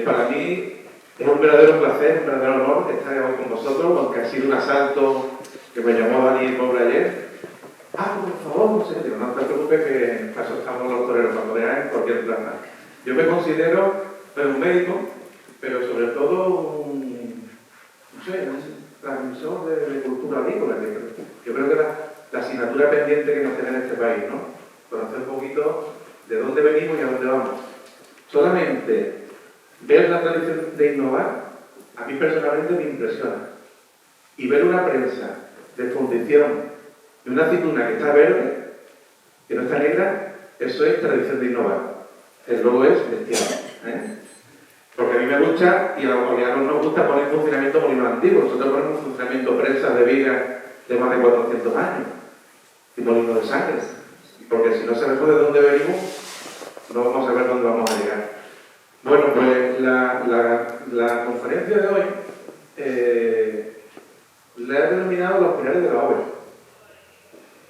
Para mí es un verdadero placer, un verdadero honor estar hoy con vosotros, aunque ha sido un asalto que me llamó Dani Pobre ayer. Por favor, José, digo, no te preocupes que para eso estamos los toreros, para poder en cualquier plaza. Yo me considero un médico, pero sobre todo un transmisor de cultura agrícola. Yo creo que la asignatura pendiente que nos tiene en este país, ¿no? Conocer un poquito de dónde venimos y a dónde vamos. Solamente ver la tradición de innovar, a mí personalmente me impresiona. Y ver una prensa de fundición de una aceituna que está verde, que no está negra, eso es tradición de innovar. El logo es bestial, Porque a mí me gusta, y a los bolivianos nos gusta poner en funcionamiento molinos antiguos. Nosotros ponemos en funcionamiento prensas de viga de más de 400 años y molinos de sangre. Porque si no sabemos de dónde venimos, no vamos a ver dónde vamos a llegar. Bueno, pues la conferencia de hoy la he denominado los pilares de la obra.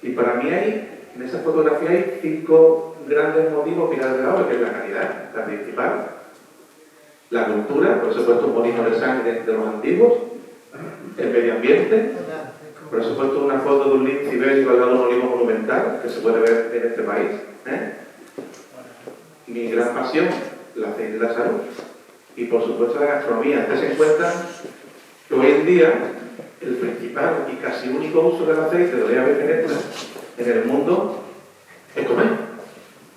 Y para mí en esa fotografía hay 5 grandes motivos pilares de la obra, que es la calidad, la principal, la cultura, por supuesto un molino de sangre de los antiguos, el medio ambiente, por supuesto una foto de un lince ibérico al lado de un olivo monumental, que se puede ver en este país, Mi gran pasión, el aceite de la salud, y por supuesto la gastronomía. Ustedes se encuentran que hoy en día el principal y casi único uso del aceite de oliva virgen extra en el mundo es comer,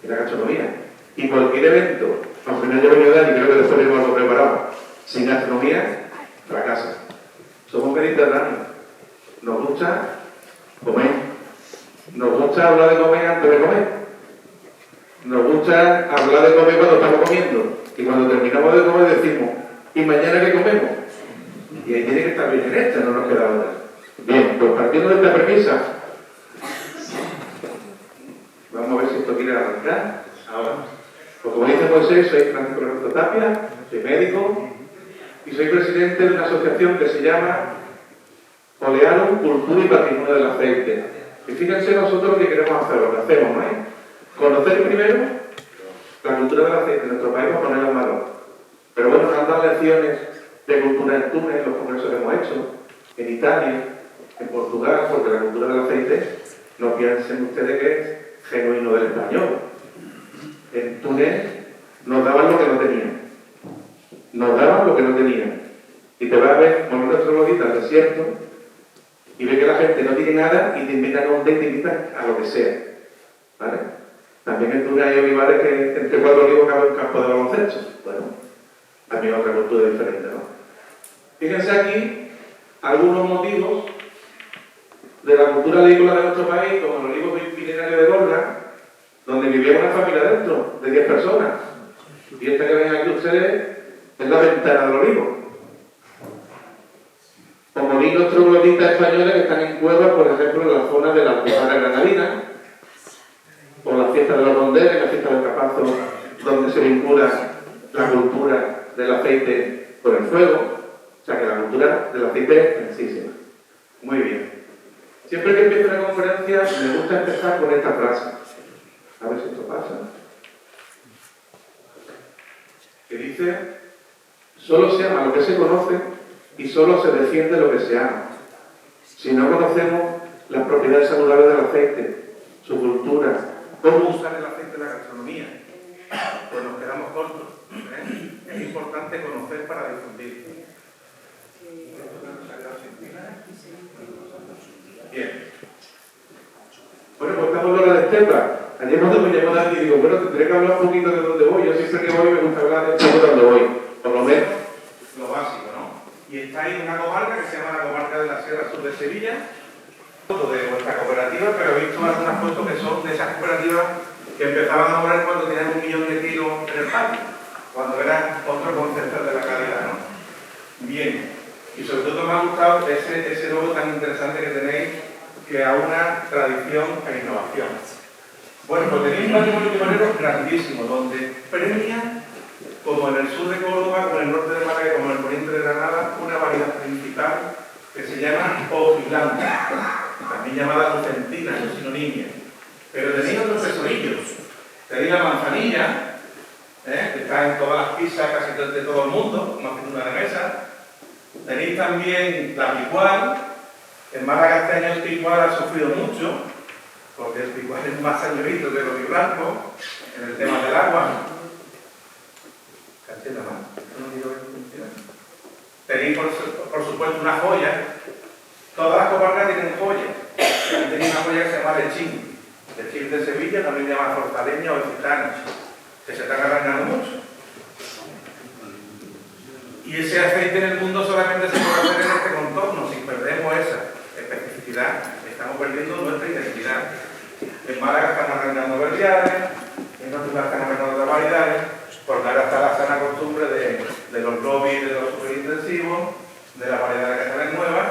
es la gastronomía. Y cualquier evento, aunque no haya venido y creo que después tenemos algo preparado, sin gastronomía, fracasa. Somos mediterráneos, nos gusta comer, nos gusta hablar de comer antes de comer, nos gusta hablar de comer cuando estamos comiendo, y cuando terminamos de comer decimos, ¿y mañana qué comemos? Y ahí tiene que estar bien en esta, no nos queda otra. Bien, pues partiendo de esta premisa, vamos a ver si esto quiere arrancar. Ahora, pues como dice Moisés, soy Francisco Roberto Tapia, soy médico y soy presidente de una asociación que se llama Olearum, Cultura y Patrimonio del Aceite. Y fíjense nosotros lo que queremos hacer, lo que hacemos, ¿no es? Conocer primero la cultura del aceite en nuestro país para ponerla en valor. Pero bueno, nos han dado lecciones de cultura en Túnez, en los congresos que hemos hecho, en Italia, en Portugal, porque la cultura del aceite no piensen ustedes que es genuino del español. En Túnez nos daban lo que no tenían. Nos daban lo que no tenían. Y te vas a ver con una troglodita al desierto y ves que la gente no tiene nada y te invitan a un té y te invitan a lo que sea. ¿Vale? También en Túnez hay olivares que entre 4 olivos cabe un campo de baloncesto. Bueno, también otra cultura diferente, ¿no? Fíjense aquí algunos motivos de la cultura agrícola de nuestro país, como el olivo milenario de Gorga, donde vivía una familia dentro, de 10 personas. Y esta que ven aquí ustedes es la ventana del olivo. O molinos trogloditas españoles que están en cuevas, por ejemplo, en la zona de la Alpujarra Granadina, o la fiesta de los rondeles, la fiesta del Capazo, donde se vincula la cultura del aceite por el fuego. O sea que la cultura del aceite es extensísima. Muy bien. Siempre que empiezo una conferencia me gusta empezar con esta frase. A ver si esto pasa. Que dice, solo se ama lo que se conoce y solo se defiende lo que se ama. Si no conocemos las propiedades saludables del aceite, su cultura, cómo usar el aceite en la gastronomía, pues nos quedamos cortos. Es importante conocer para difundir. Bien. Bueno, pues estamos en la de Estepa. Ayer cuando me llamó Dani y digo, bueno, tendré que hablar un poquito de dónde voy. Yo siempre que voy me gusta hablar de dónde voy. Por lo menos lo básico, ¿no? Y está ahí una comarca que se llama la comarca de la Sierra Sur de Sevilla, de vuestra cooperativa, pero he visto algunas fotos que son de esas cooperativas que empezaban a obrar cuando tenían 1 millón de kilos en el patio, cuando eran otro concepto de la calidad, ¿no? Bien. Y sobre todo me ha gustado ese logo tan interesante que tenéis, que aúna tradición e innovación. Bueno, pues tenéis un patrimonio limonero grandísimo, donde premia, como en el sur de Córdoba, como en el norte de Málaga, como en el poniente de Granada, una variedad principal que se llama Ojilanda, también llamada lucentina, sino niña. Pero tenéis otros tesorillos. Tenéis la manzanilla, que está está en todas las pizzas casi de todo el mundo, una figura de mesa. Tenéis también la picual. En Málaga este año el picual ha sufrido mucho, porque el picual es más señorito que el blanco en el tema del agua. Cacheta más. Tenéis, por supuesto, una joya. Todas las comarcas tienen joyas. Aquí tenéis una joya que se llama Lechín. Lechín de Sevilla, también se llama Fortaleña o Gitana, que se están arrancando mucho. Y ese aceite en el mundo solamente se puede hacer en este contorno. Si perdemos esa especificidad, estamos perdiendo nuestra identidad. En Málaga están arrancando verdiales, en otros lugares están arrancando otras variedades, porque ahora está la sana costumbre de los lobbies, de los superintensivos, de las variedades que salen nuevas,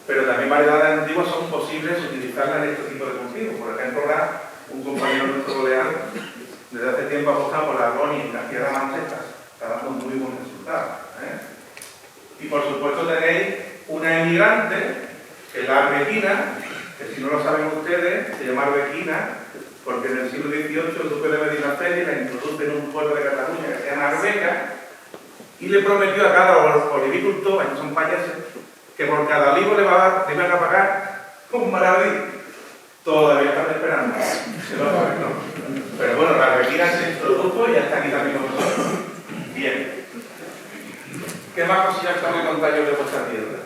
pero también variedades antiguas son posibles utilizarlas en este tipo de cultivos. Por ejemplo, un compañero nuestro Leal, desde hace tiempo ha apostado por la agonia en la tierra mancheta, está dando muy buen resultado. Y por supuesto tenéis una emigrante, que es la arbequina, que si no lo saben ustedes, se llama arbequina, porque en el siglo XVIII el duque de Medina Celi la introduce en un pueblo de Cataluña que se llama Arbeca, y le prometió a cada olivicultor, ellos son payases, que por cada olivo le iban a pagar un maravilloso. Todavía están esperando. Pero bueno, la arbequina se introdujo y ya está aquí también con nosotros. Bien. ¿Qué más cosillas tengo que contar yo de vuestra tierra?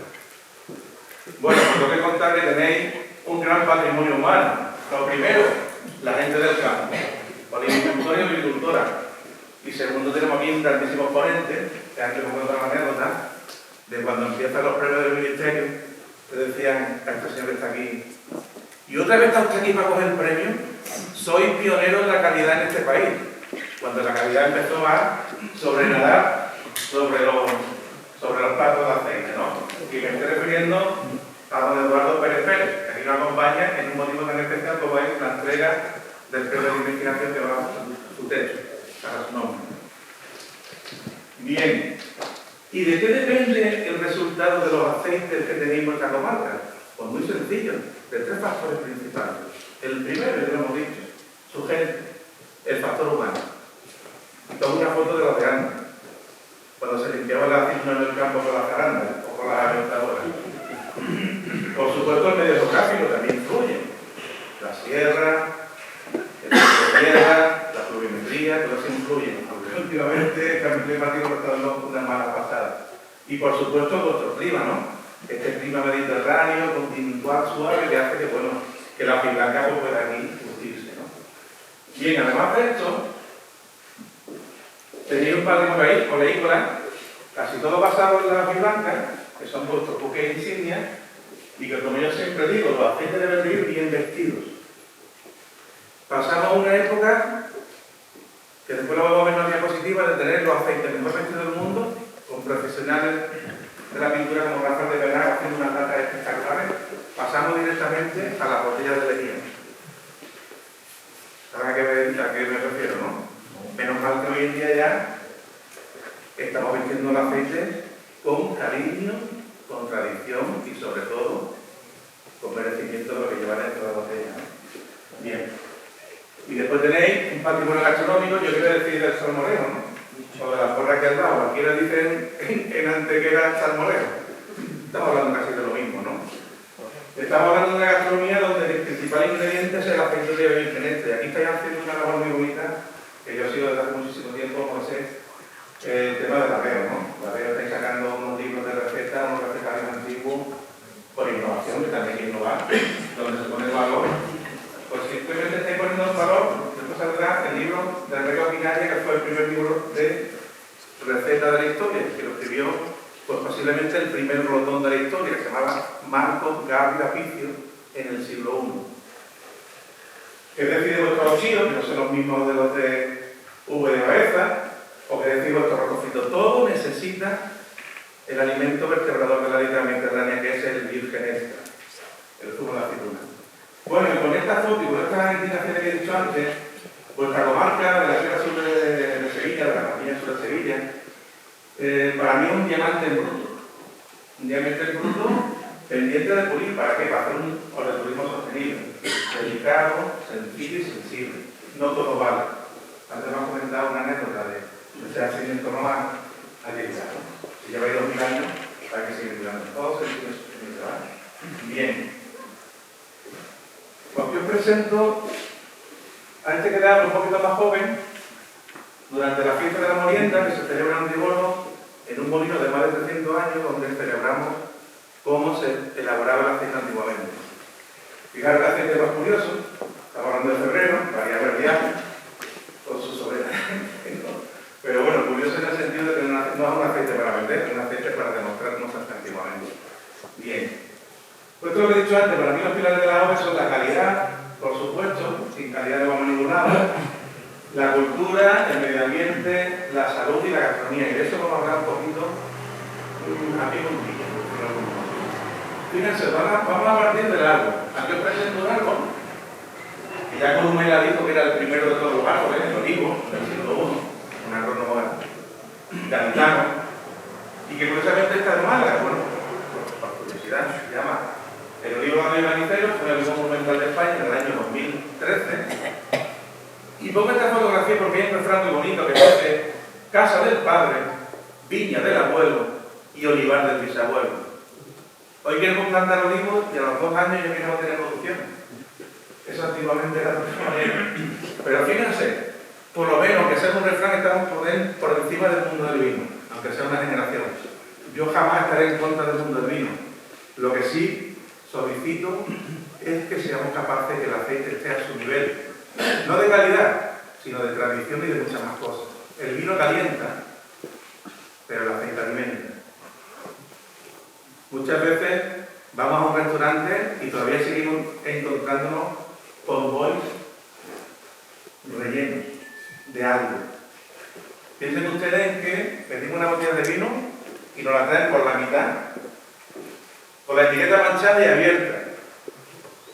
Bueno, pues tengo que contar que tenéis un gran patrimonio humano. Lo primero, la gente del campo, olivicultores y olivicultoras. Y segundo, tenemos aquí un grandísimo ponente, que antes os cuento una anécdota, de cuando empiezan los premios del ministerio, que decían a este señor que está aquí, y otra vez está usted aquí para coger el premio, soy pionero en la calidad en este país. Cuando la calidad empezó a sobrenadar sobre los platos de aceite, ¿no? Y me estoy refiriendo a don Eduardo Pérez Pérez, que aquí nos acompaña en un motivo tan especial como es la entrega del premio de investigación que va a su techo, a su nombre. Bien. ¿Y de qué depende el resultado de los aceites que tenéis en vuestra comarca? Pues muy sencillo, de tres factores principales. El primero, ya lo hemos dicho, su gente, el factor humano. Tomo una foto de los de antes, cuando se limpiaba la cisna en el campo con las carandas o con las aventadoras. Por supuesto, el medio geográfico también influye. La sierra, el tipo de tierra, la pluviometría, todo eso influye. Aunque últimamente el cambio climático está dando una mala pasada. Y por supuesto, vuestro clima, ¿no? Este clima mediterráneo, continental, suave, que hace que, bueno, que la fiblanca pues, pueda aquí curtirse, ¿no? Bien, además de esto, tenéis un patrimonio oleícola, casi todo basado en la fiblanca, que son vuestros buques insignias, y que, como yo siempre digo, los aceites deben ir bien vestidos. Pasamos una época, que después lo vamos a ver en la diapositiva, de tener los aceites mejor vestidos del mundo, con profesionales de la pintura como Rafael de Bernard haciendo unas datas espectaculares. Pasamos directamente a las botellas de lejía. ¿Saben a qué me refiero, no? Menos mal que hoy en día ya estamos vistiendo el aceite con cariño, con tradición y sobre todo con merecimiento de lo que lleva dentro de la botella. Bien. Y después tenéis un patrimonio gastronómico, yo quiero decir del salmorejo, ¿no? O de la porra que al lado, cualquiera dicen en Antequera salmorejo. Estamos hablando casi de lo mismo, ¿no? Estamos hablando de una gastronomía donde el principal ingrediente es el aceite de oliva virgen extra. Y aquí estáis haciendo una labor muy bonita, que yo he sido desde hace muchísimo tiempo, como sé, el tema del arreo, ¿no? El arreo estáis sacando unos libros de recetas, unos recetarios antiguos, por innovación, que también hay que innovar, donde se pone el valor. Pues simplemente estáis poniendo en valor, después saldrá el libro de Enrique Quinaria, que fue el primer libro de receta de la historia, que lo escribió pues posiblemente el primer rondón de la historia, que se llamaba Marcos Gabriel Apicio, en el siglo I. ¿Qué decide vuestros ochillos, que no son los mismos de los de V de Baeza, o qué decide vuestro rococito? Todo necesita el alimento vertebrador de la dieta mediterránea, que es el virgen extra, el zumo de aceituna. Bueno, y con esta foto y con estas indicaciones que he dicho antes, vuestra comarca de la Sierra Sur de Sevilla, de la Campiña Sur de Sevilla, para mí es un diamante en bruto. Un diamante en bruto pendiente de pulir. ¿Para qué? Para hacer un oleoturismo sostenible, delicado, sencillo y sensible. No todo vale. Antes me han comentado una anécdota se hace en torno a llegar. Si lleva 2000 años, hay que seguir cuidando. Todos en mi trabajo. Bien. Pues yo os presento a este que le hablo un poquito más joven, durante la fiesta de la molienda que se celebra en Antibono, en un molino de más de 300 años, donde celebramos cómo se elaboraba el aceite antiguamente. Fijaros el aceite más curioso, estamos hablando de febrero, varía el viaje, con su sobrera. Pero bueno, curioso en el sentido de que no es un aceite para vender, es un aceite para demostrar cómo se hace antiguamente. Bien. Pues todo lo que he dicho antes, para mí los pilares de la OVE son la calidad, por supuesto, sin calidad no vamos a ningún lado, la cultura, el medio ambiente, la salud y la gastronomía. Y de eso vamos a hablar un poquito a pie juntillas. Fíjense, vamos a partir del árbol. Aquí os presento un árbol, que ya Columela dijo que era el primero de todos los árboles, el olivo, del siglo I, un agrónomo gaditano, y que curiosamente está de Málaga. Bueno, por curiosidad, se llama el olivo de Manicero, fue el olivo monumental de España en el año 2013. Y pongo esta fotografía porque hay un refrán muy bonito que dice: casa del padre, viña del abuelo y olivar del bisabuelo. Hoy queremos plantar olivos y a los 2 años ya queremos tener producción. Eso antiguamente era de otra manera. Pero fíjense, por lo menos, que sea un refrán, estamos por encima del mundo del vino, aunque sea una generación. Yo jamás estaré en contra del mundo del vino. Lo que sí solicito es que seamos capaces de que el aceite esté a su nivel. No de calidad, sino de tradición y de muchas más cosas. El vino calienta, pero el aceite alimenta. Muchas veces vamos a un restaurante y todavía seguimos encontrándonos con bols rellenos de algo. Piensen ustedes en que pedimos una botella de vino y nos la traen por la mitad, con la etiqueta manchada y abierta.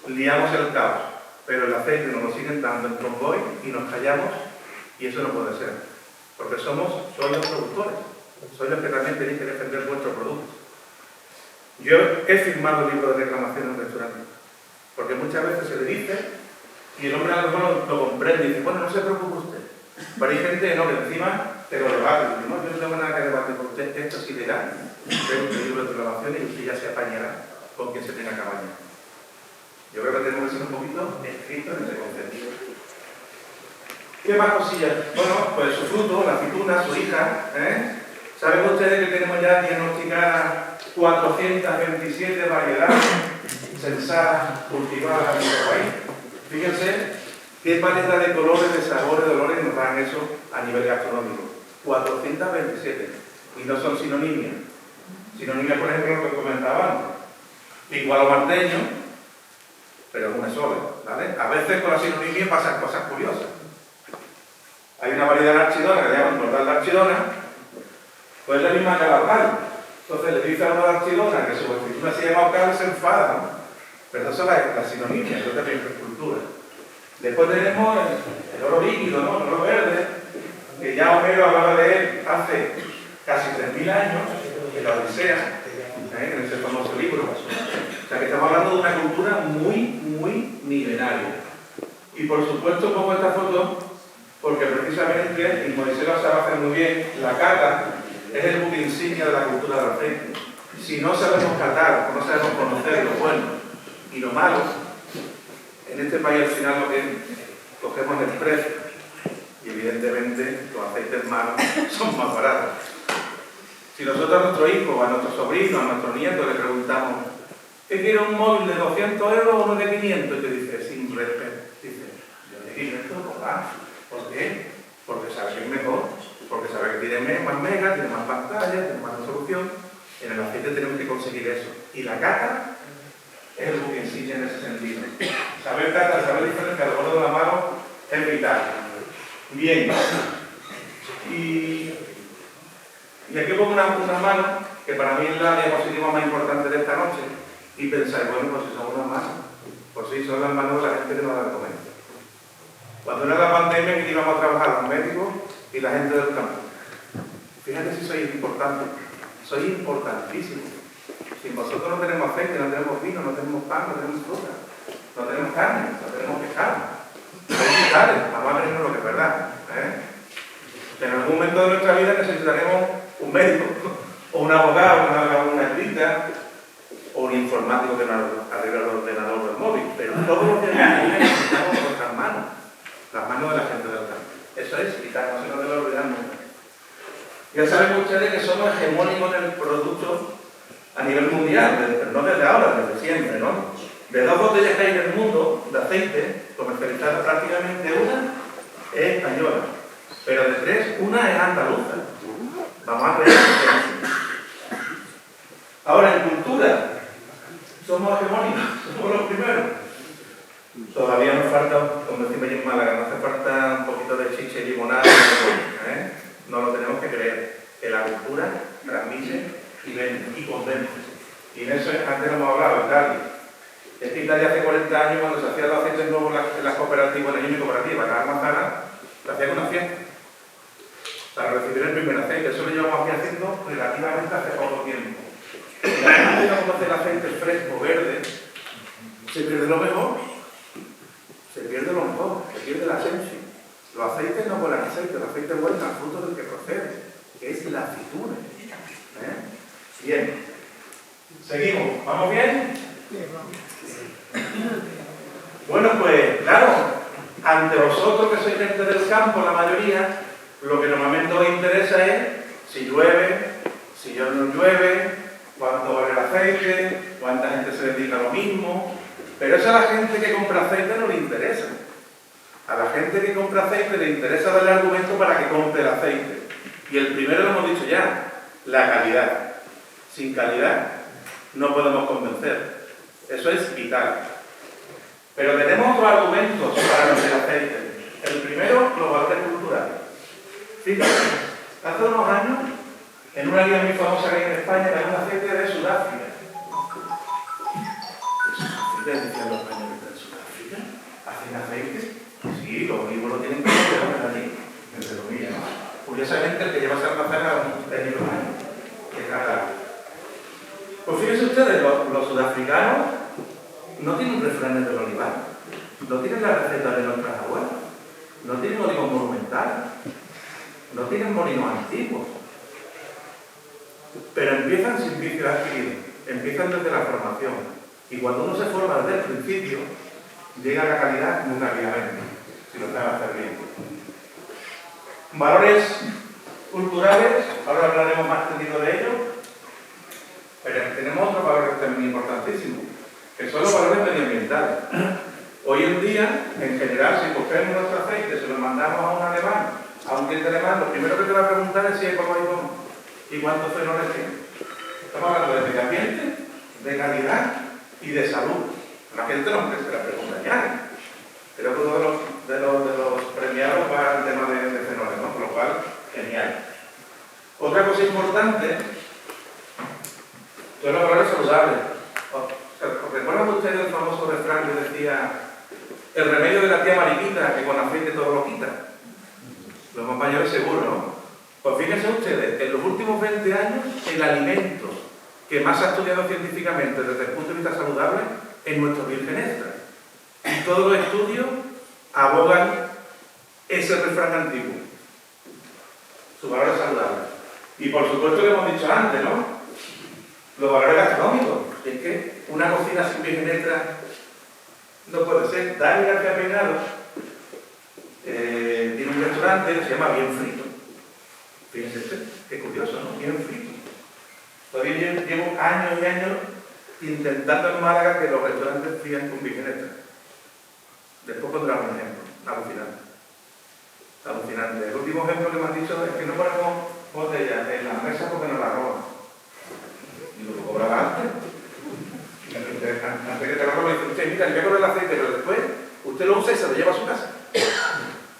Liamos el caos. Pero el aceite nos lo siguen dando en tromboy y nos callamos, y eso no puede ser. Porque sois los productores, sois los que también tenéis que defender vuestro producto. Yo he firmado el libro de reclamación en un restaurante, porque muchas veces se le dice, y el hombre a lo mejor lo comprende y dice: bueno, no se preocupe usted. Pero hay gente que no, que encima te lo debate. Y no, yo no tengo nada que debatir con usted, esto es ilegal. Tengo un libro de reclamación y usted ya se apañará con quien se tenga que apañar. Yo creo que tenemos que ser un poquito estrictos en ese concepto. ¿Qué más cosillas? Bueno, pues su fruto, la aceituna, su hija, ¿Saben ustedes que tenemos ya diagnosticadas 427 variedades censadas, cultivadas en nuestro país? Fíjense qué paleta de colores, de sabores, de olores nos dan eso a nivel gastronómico. 427. Y no son sinonimias. Sinonimias, por ejemplo, lo que comentaba antes. Igual o marteño, pero es una sola, ¿vale? A veces con la sinonimia pasan cosas curiosas. Hay una variedad de archidona que le llaman mortal de archidona, pues es la misma que la ocal. Entonces le dice a una de archidona que su escritura se llama ocal y se enfada, ¿no? Pero eso es la sinonimia, eso es de la infraestructura. Después tenemos el oro líquido, ¿no? El oro verde, que ya Homero hablaba de él hace casi 3000 años, en la Odisea, en ese famoso libro. O sea que estamos hablando de una cultura muy milenaria. Y por supuesto pongo esta foto porque precisamente, y Moisés lo sabe hacer muy bien, la cata es el buque insignia de la cultura del aceite. Si no sabemos catar, o no sabemos conocer lo bueno y lo malo, en este país al final lo que cogemos es el precio. Y evidentemente los aceites malos son más baratos. Si nosotros a nuestro hijo, a nuestro sobrino, a nuestro nieto le preguntamos: ¿qué quiere un móvil de 200 euros o uno de 500? Y te dice, sin respeto, dice: yo de 500, ¿por qué? Porque sabe que es mejor, porque sabe que tiene más megas, tiene más pantalla, tiene más resolución. En el aceite tenemos que conseguir eso. Y la cata es el buque insignia en ese sentido. Saber cata, saber diferenciar lo bueno de la mano es vital. Bien. Y aquí pongo una mano, que para mí es la diapositiva más importante de esta noche, y pensáis, bueno, pues si son unas manos, pues sí, son las manos de la gente que nos da de comer. Cuando era la pandemia, que íbamos a trabajar los médicos y la gente del campo. Fíjate si sois importantes, sois importantísimos. Sin vosotros no tenemos aceite, no tenemos vino, no tenemos pan, no tenemos fruta, no tenemos carne, no tenemos pescado. Sois vitales, vamos a vernos lo que es verdad. En algún momento de nuestra vida necesitaremos un médico, o un abogado que nos haga una escrita, o un informático que nos arregle el ordenador del móvil, pero todo lo que necesitamos con nuestras manos, las manos de la gente del campo. Eso es vital, no se nos debe olvidar nunca. Ya saben ustedes que somos hegemónicos en el producto a nivel mundial, no desde ahora, desde siempre, ¿no? De 2 botellas que hay en el mundo de aceite, comercializadas prácticamente una es española, pero de 3, una es andaluza. Vamos a ver. Ahora, en cultura, somos hegemónicos, somos los primeros. Todavía nos falta, como decimos en Málaga, nos hace falta un poquito de chiche y limonada, ¿eh? No lo tenemos que creer, que la cultura transmite y vende y convence. Y en eso antes no hemos hablado, Italia. Es que Italia hace 40 años, cuando se hacían los aceites nuevos en las cooperativas, en la Unión Cooperativa, en la Manzana, se hacían una fiesta para recibir el primer aceite. Eso lo llevamos aquí haciendo relativamente hace poco tiempo. Y la gente cuando hace el aceite fresco, verde, se pierde lo mejor. Se pierde lo mejor, se pierde la esencia. Los aceites no huelen aceite, los aceites huelen al fruto del que procede, que es la aceituna. Bien. Seguimos. ¿Vamos bien? Bueno, pues claro, ante vosotros que sois gente del campo, la mayoría, lo que normalmente os interesa es si llueve, si no llueve, cuánto vale el aceite, cuánta gente se dedica a lo mismo. Pero eso a la gente que compra aceite no le interesa. A la gente que compra aceite le interesa darle argumento para que compre el aceite. Y el primero lo hemos dicho ya, la calidad. Sin calidad no podemos convencer. Eso es vital. Pero tenemos otros argumentos para vender aceite. El primero, los valores culturales. Fíjate, hace unos años, en una guía muy famosa que hay en España, había un aceite de Sudáfrica. ¿Ustedes decían los españoles de Sudáfrica? ¿Hacen aceite? Sí, los olivos lo tienen que hacer allí, entre comillas. Curiosamente, el que lleva esa almacén a un técnico años. Que carga. Pues fíjense ustedes, los sudafricanos no tienen refranes del olivar, no tienen la receta de nuestras abuelas, no tienen olivos monumentales, no tienen molinos antiguos. Pero empiezan sin vicio adquirido, empiezan desde la formación. Y cuando uno se forma desde el principio, llega a la calidad muy rápidamente, si lo sabe hacer bien. Valores culturales, ahora hablaremos más tendido de ello, pero tenemos otros valores también importantísimos, que son los valores medioambientales. Hoy en día, en general, si cogemos nuestro aceite, se lo mandamos a un alemán, a un cliente alemán, lo primero que te va a preguntar es si es ecológico y cuántos fenoles tiene. Estamos hablando de medio ambiente, de calidad y de salud. La gente no se la pregunta ya. Creo que uno de los premiados va al tema de fenoles, ¿no? Con lo cual, genial. Otra cosa importante son los valores saludables. ¿Os recuerdan ustedes el famoso refrán que decía el remedio de la tía Mariquita, que con aceite todo lo quita? Los compañeros seguro, ¿no? Pues fíjense ustedes, en los últimos 20 años, el alimento que más se ha estudiado científicamente desde el punto de vista saludable es nuestro virgen extra. Y todos los estudios abogan ese refrán antiguo, sus valores saludables. Y por supuesto que hemos dicho antes, ¿no? Los valores gastronómicos. Es que una cocina sin virgen extra no puede ser. Dani García Peinado tiene un restaurante que se llama Bien Frito. Fíjense usted, qué curioso, ¿no? Bien Frito. Todavía llevo años y años intentando en Málaga que los restaurantes frían con virgen extra. Después pondremos un ejemplo. Alucinante. Alucinante. El último ejemplo que me han dicho es que no ponemos botellas en las mesas porque nos la roban. Y lo que cobraba antes. Antes que te lo roban, dice usted, mira, yo voy a el aceite, pero después usted lo usa y se lo lleva a su casa.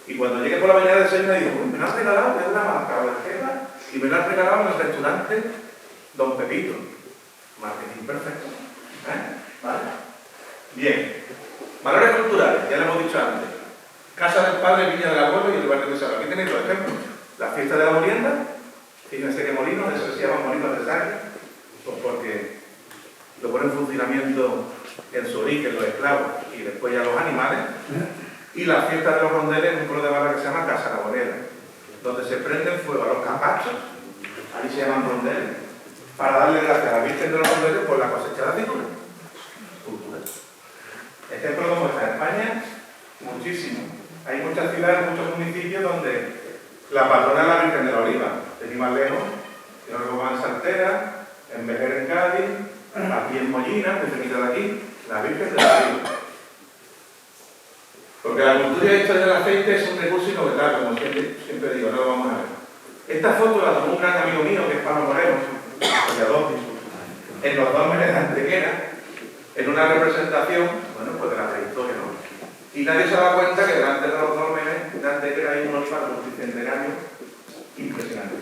Y cuando llegue por la mañana de desayuno, digo, me lo han regalado, me la marca de jefa, y me lo han regalado en el restaurante Don Pepito. Marketing perfecto. ¿Vale? Bien. Valores culturales, ya lo hemos dicho antes. Casa del Padre, Viña del Abuelo y el barrio de Salud. Aquí tenéis los ejemplos. La fiesta de la molienda, fíjense que molinos, eso se llama molinos de sangre, pues porque lo pone en funcionamiento en su origen los esclavos y después ya los animales. Y la fiesta de los rondeles en un pueblo de Málaga que se llama Casa La Bonera, donde se prende machos, ahí se llaman rondeles, para darle gracias a la Virgen de los Rondeles por la cosecha de aceitunas. Cultura. Ejemplo como está en España, muchísimo. Hay muchas ciudades, muchos municipios donde la patrona es la Virgen de la Oliva. Tenéis más lejos, que no lo en Saltera, en Vejer en Cádiz, aquí en Mollina, muy cerquita de aquí, la Virgen de la Oliva. Porque la cultura y la historia del aceite es un recurso innovador, como siempre digo, no lo vamos a ver. Esta foto la tomó un gran amigo mío, que es Pablo Moreno, en los dólmenes de Antequera, en una representación, bueno, pues de la prehistoria, ¿no? Y nadie se da cuenta que delante de los dólmenes de Antequera hay un olivar multicentenario impresionante.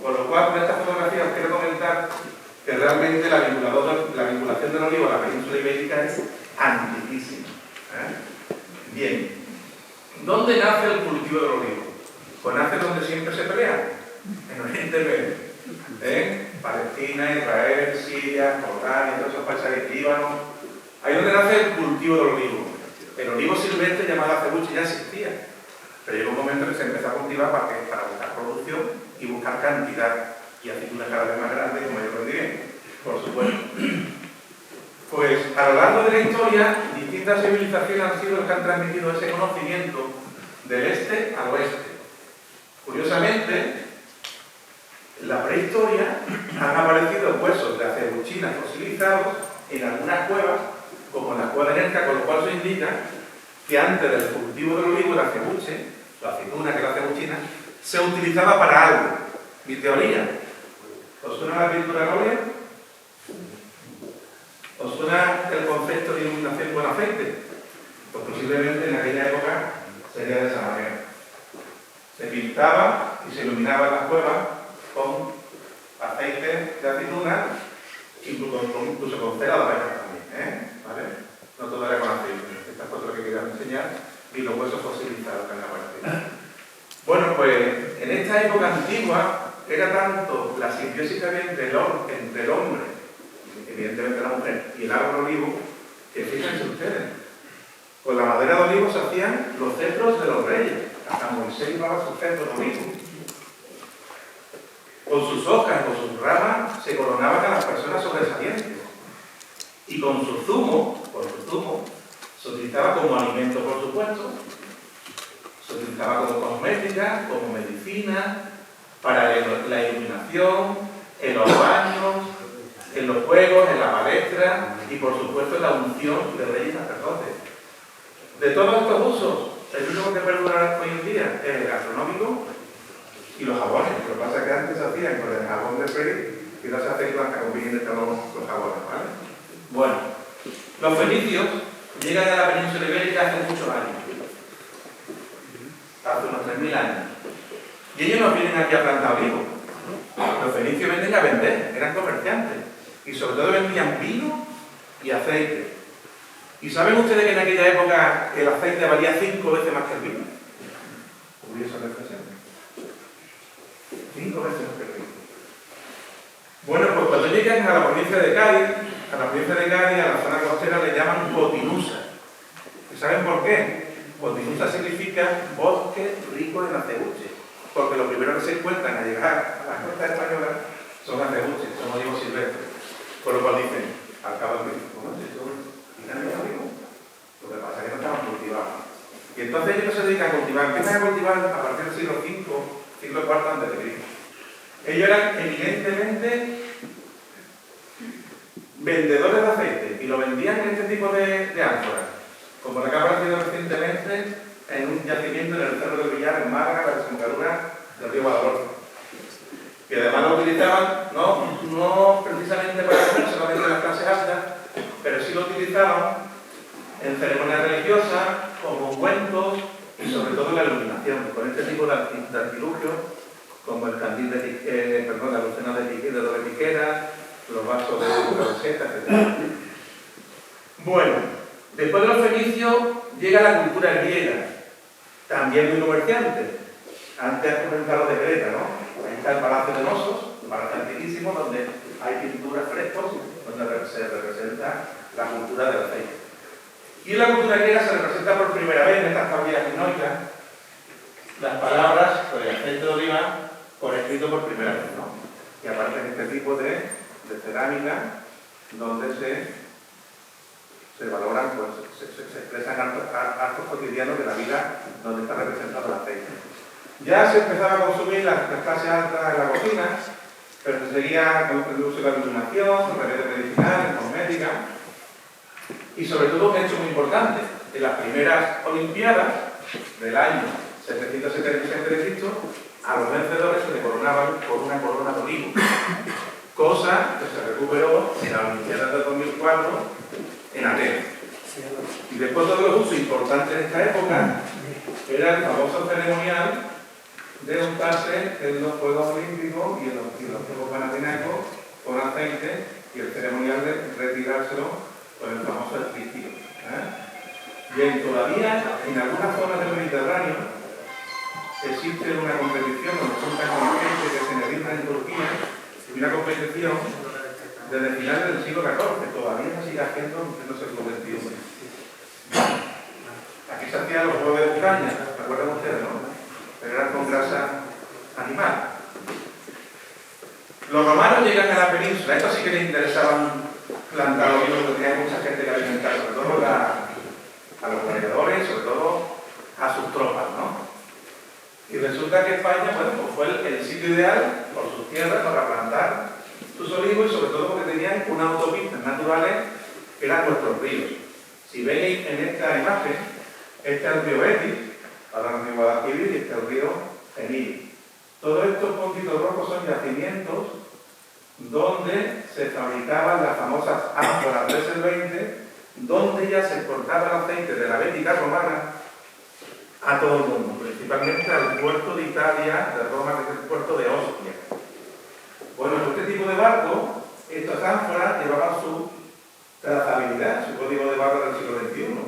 Por lo cual, con esta fotografía os quiero comentar que realmente la vinculación del olivo a la península ibérica es antiquísima. Bien, ¿dónde nace el cultivo del olivo? Pues nace donde siempre se pelea, en Oriente Medio. Palestina, Israel, Siria, Jordania, todos esos países, Líbano. Ahí donde nace el cultivo del olivo. El olivo silvestre llamado acebuche ya existía, pero llegó un momento que se empezó a cultivar para buscar producción y buscar cantidad y aceitunas cada vez más grandes y mayor rendimiento, por supuesto. Pues a lo largo de la historia, distintas civilizaciones han sido las que han transmitido ese conocimiento del este al oeste. Curiosamente, en la prehistoria han aparecido huesos de acebuchinas fosilizados en algunas cuevas, como en la cueva de Nerja, con lo cual se indica que antes del cultivo del olivo, el acebuche, la aceituna, que es la acebuchina, se utilizaba para algo. Mi teoría, ¿os suena la pintura al óleo? ¿Os suena el concepto de iluminación con aceite? Pues posiblemente en aquella época sería de esa manera. Se pintaba y se iluminaba las cuevas con aceite de aceituna, incluso con cera de abejas también, ¿vale? No todo era con aceite. Esta foto que quería enseñar y los huesos fosilizados que han aparecido. Bueno, pues en esta época antigua era tanto la simbiosis que había entre el hombre, evidentemente la mujer, y el árbol olivo, que fíjense ustedes, con la madera de olivo se hacían los cetros de los reyes. Hasta Moisés llevaba sus cetros de olivo. Con sus hojas, con sus ramas, se coronaban a las personas sobresalientes. Y con su zumo, se utilizaba como alimento, por supuesto, se utilizaba como cosmética, como medicina, para la iluminación, en los baños, en los juegos, en la palestra y, por supuesto, en la unción de reyes y sacerdotes. De todos estos usos, el único que perdura hoy en día es el gastronómico y los jabones. Lo que pasa es que antes se hacían con el jabón de freír y no se hace con hasta conviene los jabones, ¿vale? Bueno, los fenicios llegan a la península ibérica hace muchos años, hace unos 3000 años, y ellos no vienen aquí a plantar olivo. Los fenicios venden a vender, eran comerciantes, y sobre todo vendían vino y aceite. ¿Y saben ustedes que en aquella época el aceite valía 5 veces más que el vino? Curiosa reflexión. 5 veces más que el vino. Bueno, pues cuando llegan a la provincia de Cádiz, a la zona costera, le llaman Botinusa. ¿Y saben por qué? Botinusa significa bosque rico en acebuche, porque lo primero que se encuentran al llegar a las costas españolas son acebuches, son olivos silvestres. Por lo cual dicen, al cabo del tiempo, ¿no? Lo que pasa es que no estaban cultivados. Y entonces ellos se dedican a cultivar, empiezan a cultivar a partir del siglo V, siglo IV a.C. Ellos eran evidentemente vendedores de aceite y lo vendían en este tipo de ánforas, como la que ha aparecido recientemente en un yacimiento en el Cerro del Villar, en Málaga, la desembocadura del río Guadalhorce. Y además lo utilizaban no precisamente para comer, solamente en las clases altas, pero sí lo utilizaban en ceremonias religiosas, como ungüentos y sobre todo en la iluminación, con este tipo de artilugios, como el candil la lucena de doble piquera, los vasos de roseta, etc. Bueno, después de los fenicios llega la cultura griega, también muy comerciante. Antes has comentado de Creta, ¿no? Ahí está el Palacio de Nosos, un palacio antiquísimo donde hay pinturas frescos, donde se representa la cultura del aceite. Y en la cultura griega se representa por primera vez en estas tablillas minoicas las palabras, por el aceite de oliva, por escrito por primera vez, ¿no? Y aparecen este tipo de cerámica donde se valoran, pues se expresan actos cotidianos de la vida donde está representado el aceite. Ya se empezaba a consumir las clases altas en la cocina, pero se seguía con el uso de la iluminación, remedios medicinales, cosmética, y sobre todo un hecho muy importante: en las primeras Olimpiadas del año 776 de Cristo, a los vencedores se le coronaban con una corona de olivo, cosa que se recuperó en la Olimpiada de 2004 en Atenas. Y después de los usos importantes en esta época era el famoso ceremonial de untarse en los Juegos Olímpicos y en los Juegos Panathinaicos con aceite, y el ceremonial de retirárselo con el famoso elixir. Bien, todavía en algunas zonas del Mediterráneo existe una competición donde juntan con gente que se necesita en Turquía, una competición desde finales del siglo XIV, todavía se sigue haciendo en el siglo XXI. Aquí se hacían los huevos de Bucaña, ¿se acuerdan ustedes, no? Pero eran con grasa animal. Los romanos llegan a la península, esto sí que les interesaban plantar los vinos, porque tenía mucha gente que alimentar, sobre todo a los gladiadores, sobre todo a sus tropas, ¿no? Y resulta que España, bueno, pues fue el sitio ideal por sus tierras para plantar sus olivos, y sobre todo porque tenían unas autopistas naturales que eran nuestros ríos. Si veis en esta imagen, este es el río Betis, ahora el río Guadalquivir, y este es el río Genil. Todos estos puntitos rojos son yacimientos donde se fabricaban las famosas ánforas del siglo XX, donde ya se exportaba el aceite de la Bética romana a todo el mundo, principalmente al puerto de Italia, de Roma, que es el puerto de Ostia. Bueno, en este tipo de barco, estas ánforas llevaban su trazabilidad, su código de barra del siglo XXI,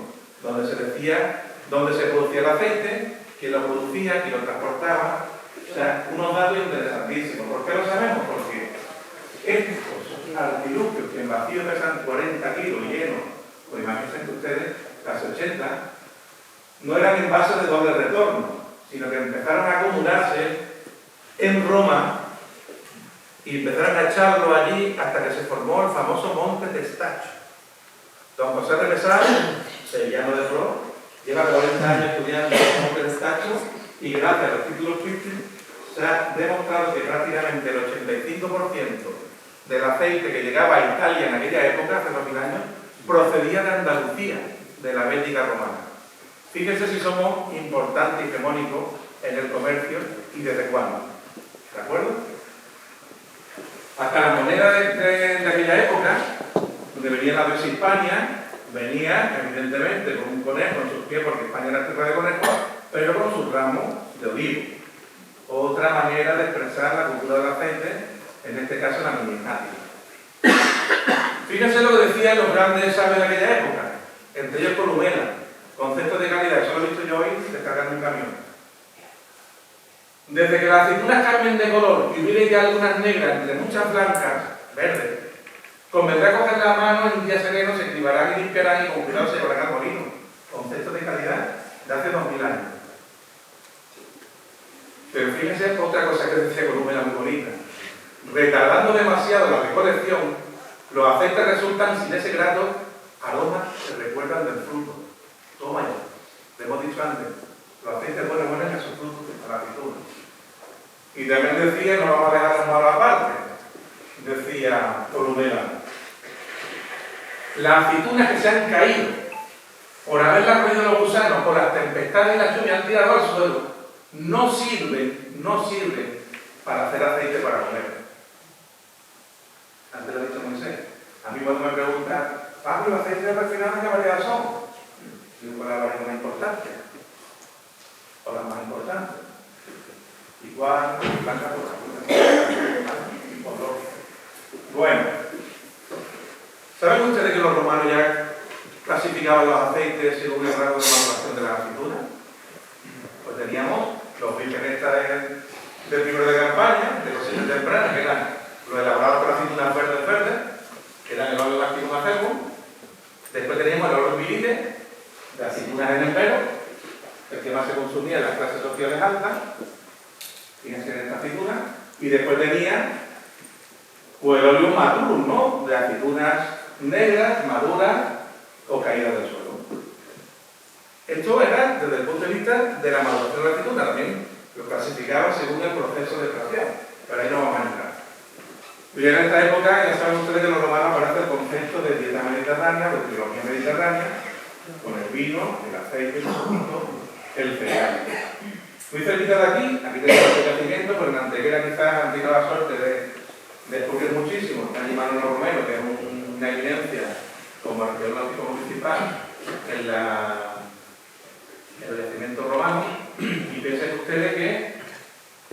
donde se decía dónde se producía el aceite, quién lo producía, quién lo transportaba. O sea, unos datos interesantísimos. ¿Por qué lo sabemos? Porque estos artilugios que en vacío pesan 40 kilos llenos, pues imagínense ustedes, casi 80, no eran envases de doble retorno, sino que empezaron a acumularse en Roma y empezaron a echarlo allí hasta que se formó el famoso Monte Testacho. Don José de Mesal, sevillano de Flor, lleva 40 años estudiando el Monte Testacho, y gracias a los títulos críticos se ha demostrado que prácticamente el 85% del aceite que llegaba a Italia en aquella época, hace 2000 años, procedía de Andalucía, de la Bética romana. Fíjense si somos importantes y hegemónicos en el comercio y desde cuándo. ¿De acuerdo? Hasta la moneda de aquella época, donde venía la diosa Hispania, venía evidentemente con un conejo en sus pies, porque España era tierra de conejos, pero con sus ramos de olivo. Otra manera de expresar la cultura del aceite, en este caso la minimística. Fíjense lo que decían los grandes sabios de aquella época, entre ellos Columela, conceptos de calidad, eso lo he visto yo hoy descargando un camión. Desde que las aceitunas cambien de color y hubiera ya algunas negras entre muchas blancas, verdes, convendrá coger la mano en un día sereno, se cribarán y limpiarán y con cuidado se llevarán al molino. Conceptos de calidad de hace 2000 años. Pero fíjense otra cosa que decía Columela muy bonita. Retardando demasiado la recolección, los aceites resultan sin ese grato aroma que recuerdan del fruto. Toma ya. Le hemos dicho antes, los aceites buenos huelen a sus frutos, a la aceituna. Y también decía, no vamos a dejar las malas aparte, decía Columela, las aceitunas que se han caído por haberlas comido los gusanos, por las tempestades y las lluvias han tirado al suelo, no sirven para hacer aceite para comer. Antes lo ha dicho Moisés. A mí cuando me preguntan, Pablo, ¿los aceites refinados qué variedad son? Digo, ¿cuál es la variedad más importante? O las más importantes. Igual, blanca por color. Bueno, ¿saben ustedes que los romanos ya clasificaban los aceites según el grado de maduración de la aceituna? Pues teníamos los vírgenes del libro de campaña, de cosecha temprana, que eran los elaborados con aceitunas verdes, que eran el óleo láctico acebo. Después teníamos el óleo viride, de aceitunas en empero, el que más se consumía en las clases sociales altas. fíjense en esta aceituna, y después tenía pues el olivo maduro, ¿no? De aceitunas negras, maduras o caídas del suelo. Esto era desde el punto de vista de la maduración de la aceituna, también lo clasificaba según el proceso de extracción, pero ahí no vamos a entrar. Y en esta época ya saben ustedes que los romanos aparece el concepto de dieta mediterránea, de trilogía mediterránea, con el vino, el aceite, el poquito, el cereal. Muy cerquita de aquí tenemos el yacimiento, pero en Antequera quizás han tenido la suerte de descubrir muchísimo. Allí Manolo Romero, que es una eminencia como arqueólogo municipal en el yacimiento romano, y piensen ustedes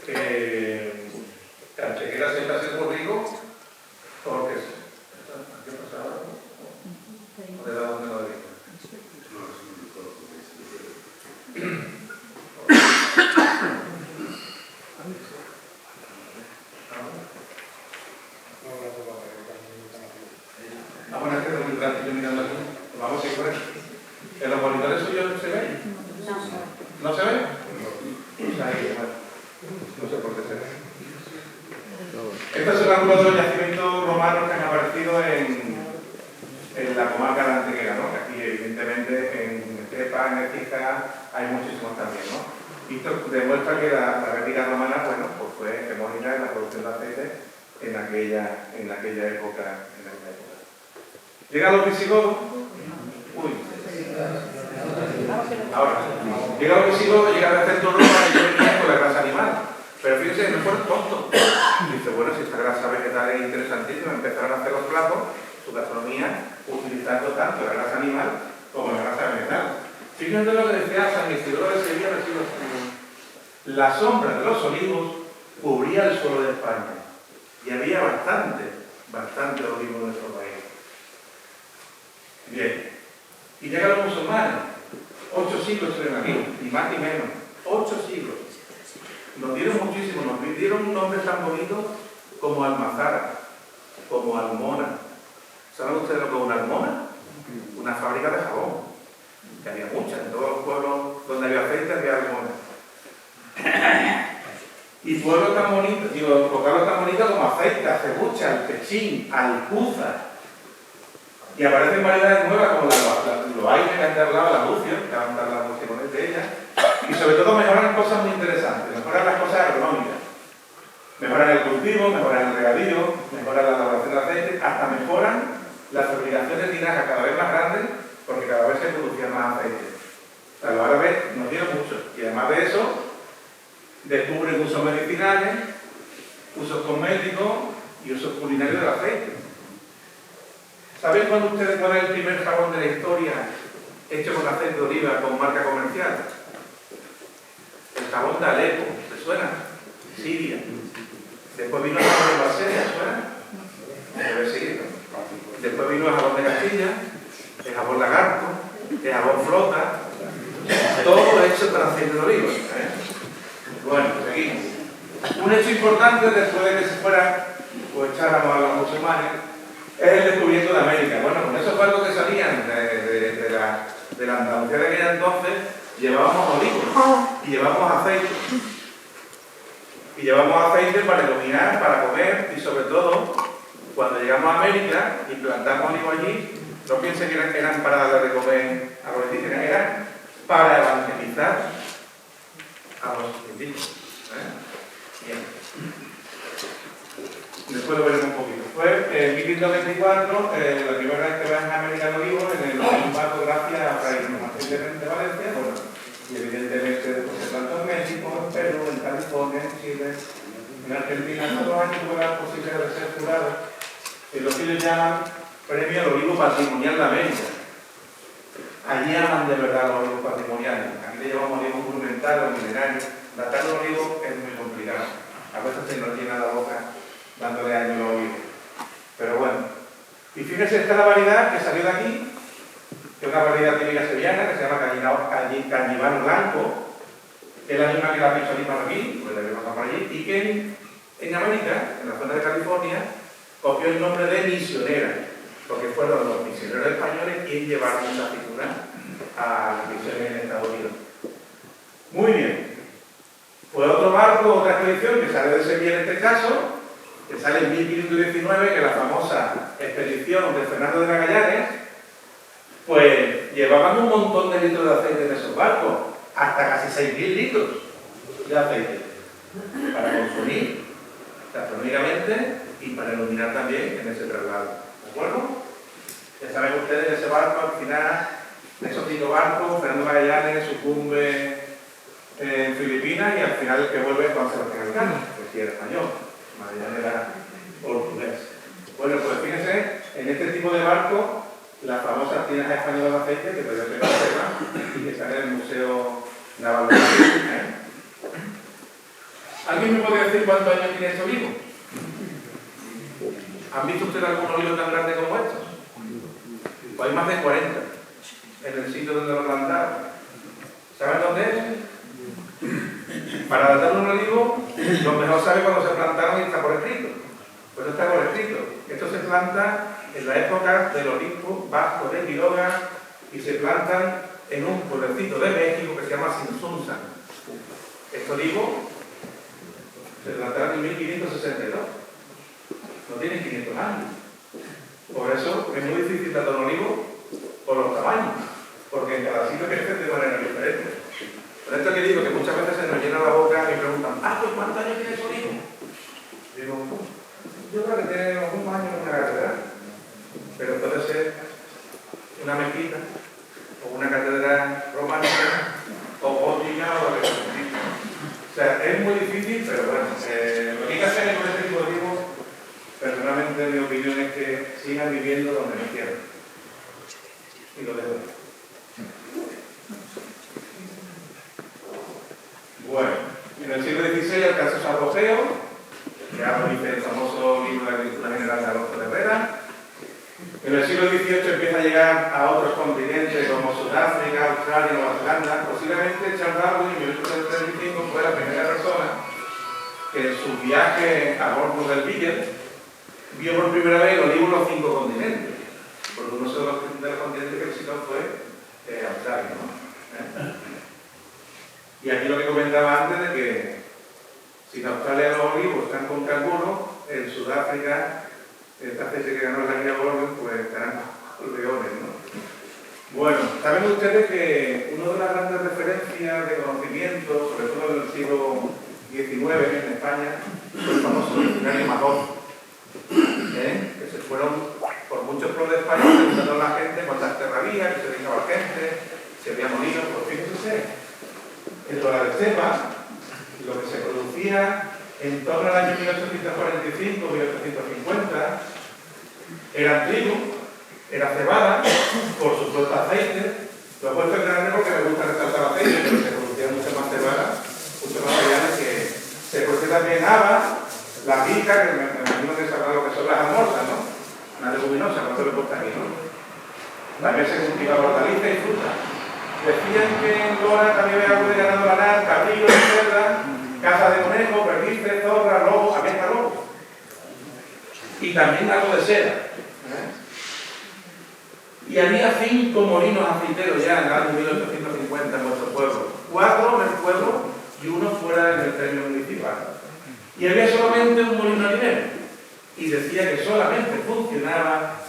que Antequera siempre ha sido muy rico porque ¿qué pasa ahora? ¿Dónde lo digo? Bueno, es que es muy tranquilo mirando aquí. Vamos a ir por aquí. ¿En los monitores suyos se ve? No. ¿No se ve? Pues ahí, bueno. No sé por qué se ve. Estos son algunos de los yacimientos romanos que han aparecido en la comarca de Antequera, ¿no? Que aquí, evidentemente, en Estepa, en Écija, hay muchísimos también, ¿no? Y esto demuestra que la réplica romana, bueno, pues fue hegemónica en la producción de aceite en aquella época. Llegan los visigodos. Uy. Ahora, llegan los visigodos, llegan al centro romano y venían con la grasa animal. Pero fíjense, no fueron tontos. Dice, bueno, si esta grasa vegetal es interesantísima, empezaron a hacer los platos, su gastronomía, utilizando tanto la grasa animal como la grasa vegetal. Fíjense lo que decía San Isidoro de Sevilla, la sombra de los olivos cubría el suelo de España. Y había bastante olivo en nuestro país. Bien. Y llegan los musulmanes. 8 siglos estuvieron aquí, ni más ni menos. 8 siglos. Nos dieron muchísimo, nos dieron un nombre tan bonito como Almazara, como Almona. ¿Saben ustedes lo que es una almona? Una fábrica de jabón, que había muchas, en todos los pueblos donde había aceite había almona. Y pueblos tan bonitos, locales tan bonitos como Aceita, Cebucha, El Pechín, Alcuza. Y aparecen variedades nuevas como los aires que han tardado la Lucia, que han tardado mucho de ellas. Y sobre todo mejoran cosas muy interesantes, mejoran las cosas agronómicas. Mejoran el cultivo, mejoran el regadío, mejoran la elaboración de aceite, hasta mejoran las fabricaciones de tinajas cada vez más grandes, porque cada vez se producía más aceite. O sea, los árabes nos dieron mucho. Y además de eso, descubren usos medicinales, usos cosméticos y usos culinarios del aceite. ¿Saben cuál es el primer jabón de la historia hecho con aceite de oliva con marca comercial? El jabón de Alepo, ¿te suena? Siria. Después vino el jabón de Basilea, ¿suena? Debe seguir. Después vino el jabón de Castilla, el jabón Lagarto, el jabón Flota, todo hecho con aceite de oliva. Bueno, seguimos. Un hecho importante después de que se fueran, pues echáramos a los musulmanes, es el descubrimiento de América. Bueno, con esos barcos que salían de la Andalucía de aquella entonces, llevábamos olivos y llevábamos aceite. Y llevamos aceite para iluminar, para comer y sobre todo, cuando llegamos a América y plantamos olivos allí, no piensen que eran para darle de comer a los indígenas, eran para evangelizar a los indígenas. Bien. Después lo veremos un poquito. Fue en 1524, la primera vez que van a América el olivo, en el barco gracias a Fray Martín de Valencia, bueno, y evidentemente después se plantó en México, en Perú, en California, en Chile, en Argentina. Hace 2 años tuve la posibilidad de ser jurado en lo que ellos llaman Premio al Olivo Patrimonial de América. Allí aman de verdad los olivos patrimoniales. Aquí le llamamos olivos monumentales o milenarios. Datar los olivos es muy complicado. A veces se nos llena la boca dándole año a los olivos. Pero bueno. Y fíjense, esta es la variedad que salió de aquí, que es una variedad típica sevillana que se llama Cañivano Blanco, que es la misma que la picholipa aquí, pues la que pasamos por allí, y que en América, en la zona de California, copió el nombre de misionera, porque fueron los misioneros españoles quienes llevaron esa aceituna a las misiones en Estados Unidos. Muy bien. Pues otro barco, otra expedición que sale de Sevilla en este caso, que sale en 1519, que es la famosa expedición de Fernando de Magallanes, pues llevaban un montón de litros de aceite en esos barcos, hasta casi 6.000 litros de aceite, para consumir gastronómicamente y para iluminar también en ese traslado. ¿De acuerdo? Ya saben ustedes, ese barco al final, esos 5 barcos, Fernando Magallanes sucumbe en Filipinas y al final el que vuelve es Juan Sebastián Elcano, que sí era español, Magallanes era portugués. Bueno, pues fíjense, en este tipo de barcos, las famosas tinajas españolas de aceite, que todavía se conservan y que están en el Museo Naval de Madrid. ¿Alguien me puede decir cuántos años tiene este olivo? ¿Han visto ustedes algún olivo tan grande como estos? Pues hay más de 40 en el sitio donde lo plantaron. ¿Saben dónde es? Para datar un olivo, lo mejor sabe cuando se plantaron y está por escrito. Pues está por escrito. Esto se planta en la época del Olimpo Vasco de Quiroga y se plantan en un pueblecito de México que se llama Sinsunza. Este olivo se plantaron en 1562. No tienen 500 años. Por eso es muy difícil datar un olivo por los tamaños, porque en cada sitio crece de manera diferente. Por esto que digo que muchas veces se nos llena la boca y preguntan, pues ¿cuántos años tiene ese olivo? Digo, yo creo que tiene algún año en una catedral, pero puede ser una mezquita, o una catedral románica, o gótica, o lo que sea. O sea, es muy difícil, pero bueno, lo que hay que hacer con este tipo de olivos, personalmente mi opinión es que sigan viviendo donde me quieran. Y lo dejo. Bueno, en el siglo XVI alcanza su apogeo, ya lo dice el famoso libro de Agricultura General de Alonso de Herrera. En el siglo XVIII empieza a llegar a otros continentes como Sudáfrica, Australia, Nueva Zelanda. Posiblemente Charles Darwin en 1835 fue la primera persona que en su viaje a bordo del Beagle vio por primera vez el olivo en los 5 continentes, porque uno de los continentes que visitó fue Australia, ¿no? Y aquí lo que comentaba antes de que si en Australia los olivos están con canguro, en Sudáfrica esta especie que ganó la guía Borgen, pues estarán con leones, ¿no? Bueno, saben ustedes que una de las grandes referencias de conocimiento, sobre todo en el siglo XIX en España, fue el famoso diccionario Magón. Que se fueron por muchos pueblos de España preguntando a la gente cuántas tierras había, que se dedicaba gente, si había molinos. Pues fíjense, en la de cepa, lo que se producía en torno al año 1845-1850 era trigo, era cebada, por supuesto aceite. Lo he puesto en grande porque me gusta resaltar aceite, pero se producía mucho más cebada, mucho más cereales que se producía también habas. La pica, que me imagino que sabrá lo que son las almorzas, ¿no? Una leguminosa, no se lo he puesto aquí, ¿no? También se cultivaba hortalizas y fruta. Decían que en Lora también había algo de ganado lanar, cabrillo, cerda, caza de conejo, perdices, zorra, lobo, abeja, lobo. Y también algo de seda. Y había 5 molinos aceiteros ya en el año 1850 en nuestro pueblo. 4 en el pueblo y 1 fuera en el término municipal. Y había solamente un molino harinero. Y decía que solamente funcionaba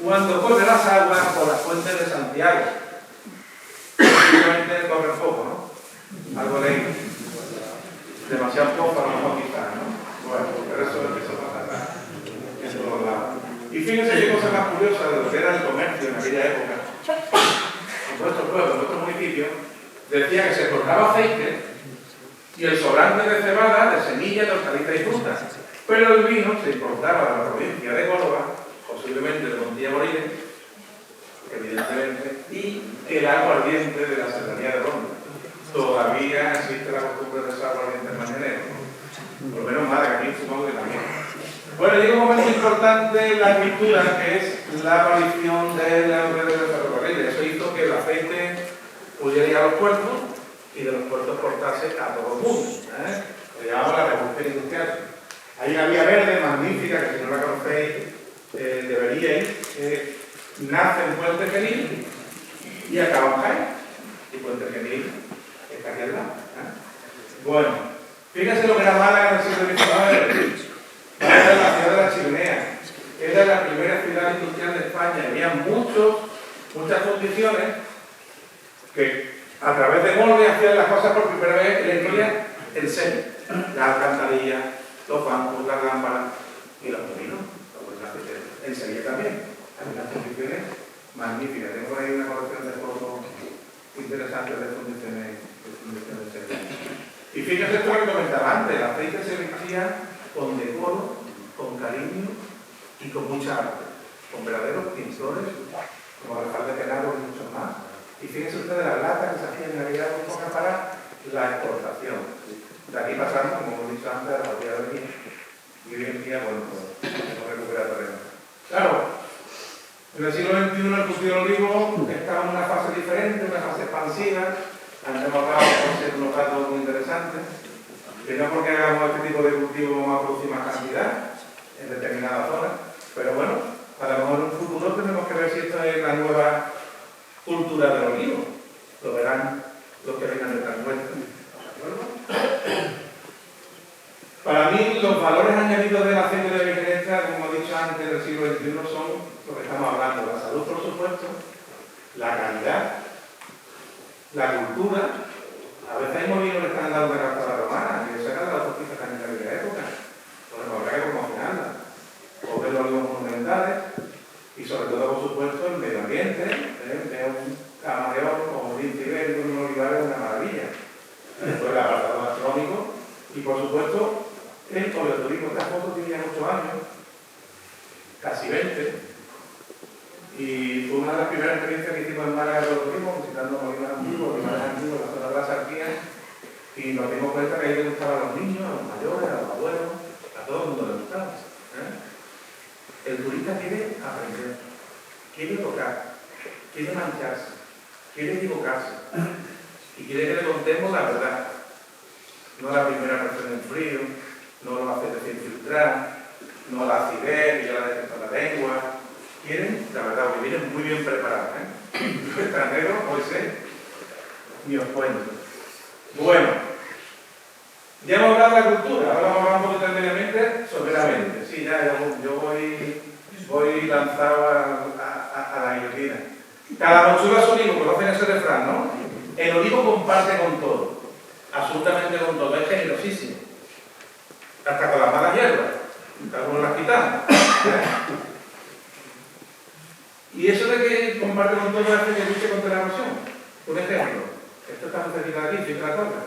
cuando corre las aguas por las fuentes de Santiago. Simplemente corre poco, ¿no? Algo leí. Demasiado poco a lo mejor quizás, ¿no? Bueno, pero eso empezó a pasar en todos lados. Y fíjense qué cosa más curiosa de lo que era el comercio en aquella época. En nuestro pueblo, en nuestro municipio, decía que se cortaba aceite y el sobrante de cebada, de semillas, de hortalizas y frutas. Pero el vino se importaba de la provincia de Córdoba, posiblemente de Montilla Moriles, evidentemente, y el agua ardiente de la serranía de Ronda. Todavía existe la costumbre de ese agua ardiente en Mañanero. Por lo menos más, que aquí supongo que también. Bueno, llega un momento importante en la agricultura, que es la aparición de la red de ferrocarril. Eso hizo que el aceite pudiera ir a los puertos y de los puertos portarse a todo el mundo. Lo llamamos la revolución industrial. Hay una vía verde magnífica, que si no la conocéis, deberíais, nace en Puente Genil y acaba en Jaén. Y Puente Genil está aquí al lado. Bueno, Fíjense lo que era Málaga en el siglo XIX. Málaga era la ciudad de la chimenea. Era la primera ciudad industrial de España. Había muchas condiciones que a través de molde hacían las cosas por primera vez en la historia en serio. Las alcantarillas, los bancos, las lámparas y los molinos. En Sevilla también. Hay unas condiciones magníficas. Tengo ahí una colección de fotos interesantes de condiciones de Sevilla. Y fíjense esto que comentaba antes, el aceite se vestía con decoro, con cariño y con mucha arte, con verdaderos pintores, como Rafael de Penado y muchos más. Y fíjense ustedes las latas que se hacían en Navidad muy pocas para la exportación. De aquí pasamos, como hemos dicho antes, a la botella de vino. Y hoy en día, bueno, pues hemos recuperado terreno. Claro, en el siglo XXI el cultivo del olivo estaba en una fase diferente, una fase expansiva. Antes hemos hablado de unos datos muy interesantes, que no porque hagamos este tipo de cultivo vamos a producir más cantidad en determinadas zonas, pero bueno, a lo mejor en un futuro tenemos que ver si esto es la nueva cultura del olivo. Lo verán los que vengan de nuestra cuenta. Para mí, los valores añadidos del aceite de virgen extra, como he dicho antes, del siglo XXI son lo que estamos hablando: la salud, por supuesto, la calidad, la cultura. A veces hay molinos que están dando de la romana, que sacan de las autopistas también de aquella época. Bueno, habrá que promocionarla. O ver los olivos monumentales y sobre todo, por supuesto, el medio ambiente. De un camarón o un lince ibérico en un olivar es una maravilla. Después el apartado gastronómico y, por supuesto, el oleoturismo. Esta foto tiene ya 8 años, casi 20. Y fue una de las primeras experiencias que hicimos en Málaga de turismo, visitando molinos antiguos, olivares antiguos, la zona de las Arquías, y nos dimos cuenta que ahí le gustaba a los niños, a los mayores, a los abuelos, a todo el mundo le gustaba. El turista quiere aprender, quiere tocar, quiere mancharse, quiere equivocarse, y quiere que le contemos la verdad. No la primera presión en frío, no los aceites sin filtrar, no la acidez, ya la detecta la lengua. Quieren, la verdad, porque vienen muy bien preparados. Los extranjeros, hoy sé, ni os cuento. Bueno, ya hemos hablado de la cultura, ahora vamos a hablar un poquito del medio ambiente, soberanamente. Sí, ya yo voy lanzado a la guillotina. Cada mochila es olivo, conocen ese refrán, ¿no? El olivo comparte con todo, absolutamente con todo, es generosísimo. Hasta con las malas hierbas, algunos las quitamos. Y eso de que comparte con todo hace que luche contra la erosión. Un ejemplo, esto está muy cerquita de aquí, Finca La Torre.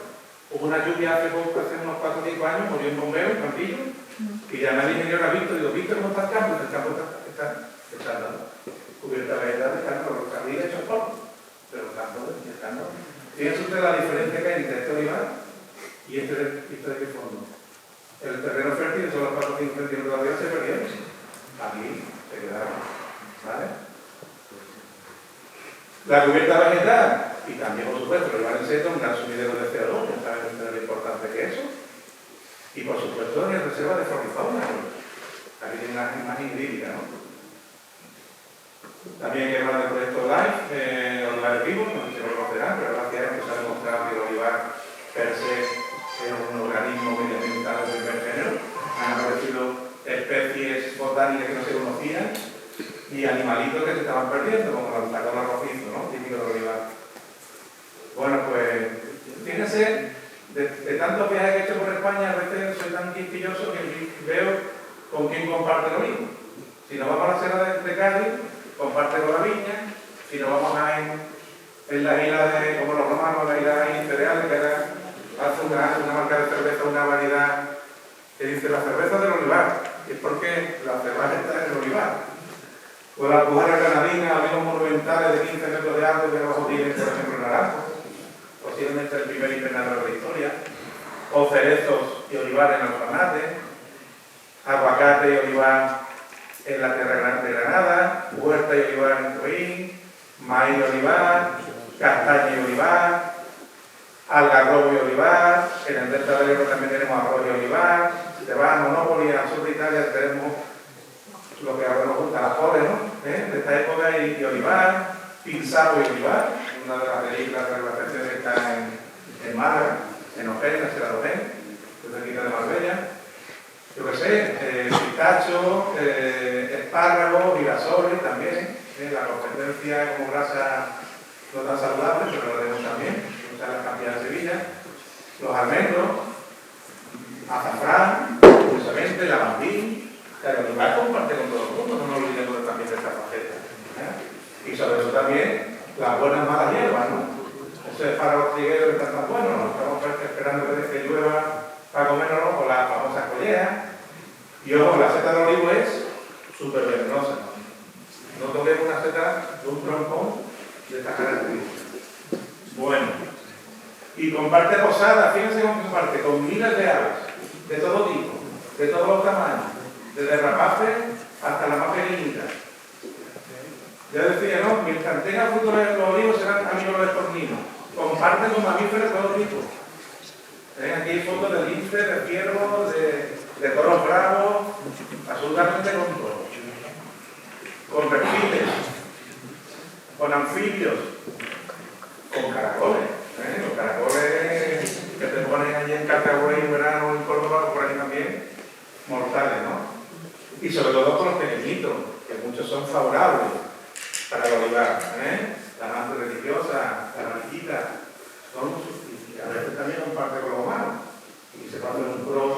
Hubo una lluvia hace unos 4 o 5 años, murió un bombero, un campillo, y ya nadie me dio visto. Digo, ¿viste cómo está el campo? El campo está cubierta de vegetal, están los carriles hechos polvo, pero el campo está. Fíjense usted la diferencia que hay entre este olivar y este de qué fondo. El terreno fértil, son los 4 o 5 centímetros de arriba, se perdieron. Aquí se quedaron. ¿Vale? La cubierta vegetal, y también, por supuesto, el olivar en seto, un gran sumidero de CO2, ya saben lo importante que es eso. Y, por supuesto, en reserva de flora y fauna. Aquí tiene una imagen idílica, ¿no? También hay que hablar del proyecto LIFE, Olivares Vivos, no sé si lo conocerán, pero gracias a esto se ha demostrado que el olivar per se es un organismo medioambiental de primer género. Han aparecido especies botánicas que no se conocían y animalitos que se estaban perdiendo, como el antacón rojizo, ¿no? Típico del olivar. Bueno, pues, fíjense, de tantos viajes que he hecho por España, a veces soy tan quisquilloso que veo con quién comparte el olivo. Si nos vamos a la Sierra de Cádiz, comparte con la viña. Si nos vamos a en las islas de, como los romanos, las islas imperiales, que hace una marca de cerveza, una variedad que dice la cerveza del olivar, y es porque la cerveza está en el olivar. O las Alpujarras Granadinas, amigos monumentales de 15 metros de alto que abajo tienen, por ejemplo, naranjos, posiblemente el primer invernadero de la historia, o cerezos y olivar en Alfanate, aguacate y olivar en la Tierra de Granada, huerta y olivar en Coín, maíz y olivar, castaña y olivar, algarrobo y olivar, en el delta del Ebro también tenemos arroz y olivar. Si te vas a Monópoli, al sur de Italia, tenemos lo que ahora nos gusta, las flores, ¿no? De esta época, y olivar, Pinzabo y olivar, una de las películas de relaciones que está en Málaga, en Ojén, en la ciudad de Ojén. pistacho, espárragos, girasoles también, la competencia como grasa no tan saludable, pero lo tenemos también, usar las cantidades de Sevilla, los almendros, azafrán, curiosamente, lavandín, el olivar comparte con todo el mundo, no nos olvidemos también de esta faceta. Y sobre eso también las buenas malas hierbas, ¿no? Ese espárrago triguero que está tan bueno, ¿no? Estamos esperando que llueva para comérnoslo con las famosas collejas. Y ojo, la seta de olivo es súper venenosa. No toquemos una seta de un troncón de esta característica. Bueno, y comparte posadas, fíjense cómo comparte, con miles de aves, de todo tipo, de todos los tamaños, desde rapaces hasta las más pequeñitas. Ya decía, ¿no? Mientras tenga frutos los olivos serán amigos los estorninos. Comparte con mamíferos de todo tipo. Aquí hay fotos de lince, de ciervos, de toros bravos, absolutamente con todo. Con reptiles, con anfibios, con caracoles. Los caracoles que te ponen allí en Cartagena en verano, en Córdoba, por aquí también, mortales, ¿no? Y sobre todo con los pequeñitos, que muchos son favorables para el olivar. La mancha religiosa, la mariquita, y a veces también comparte con los humanos. Y se puede hacer un cross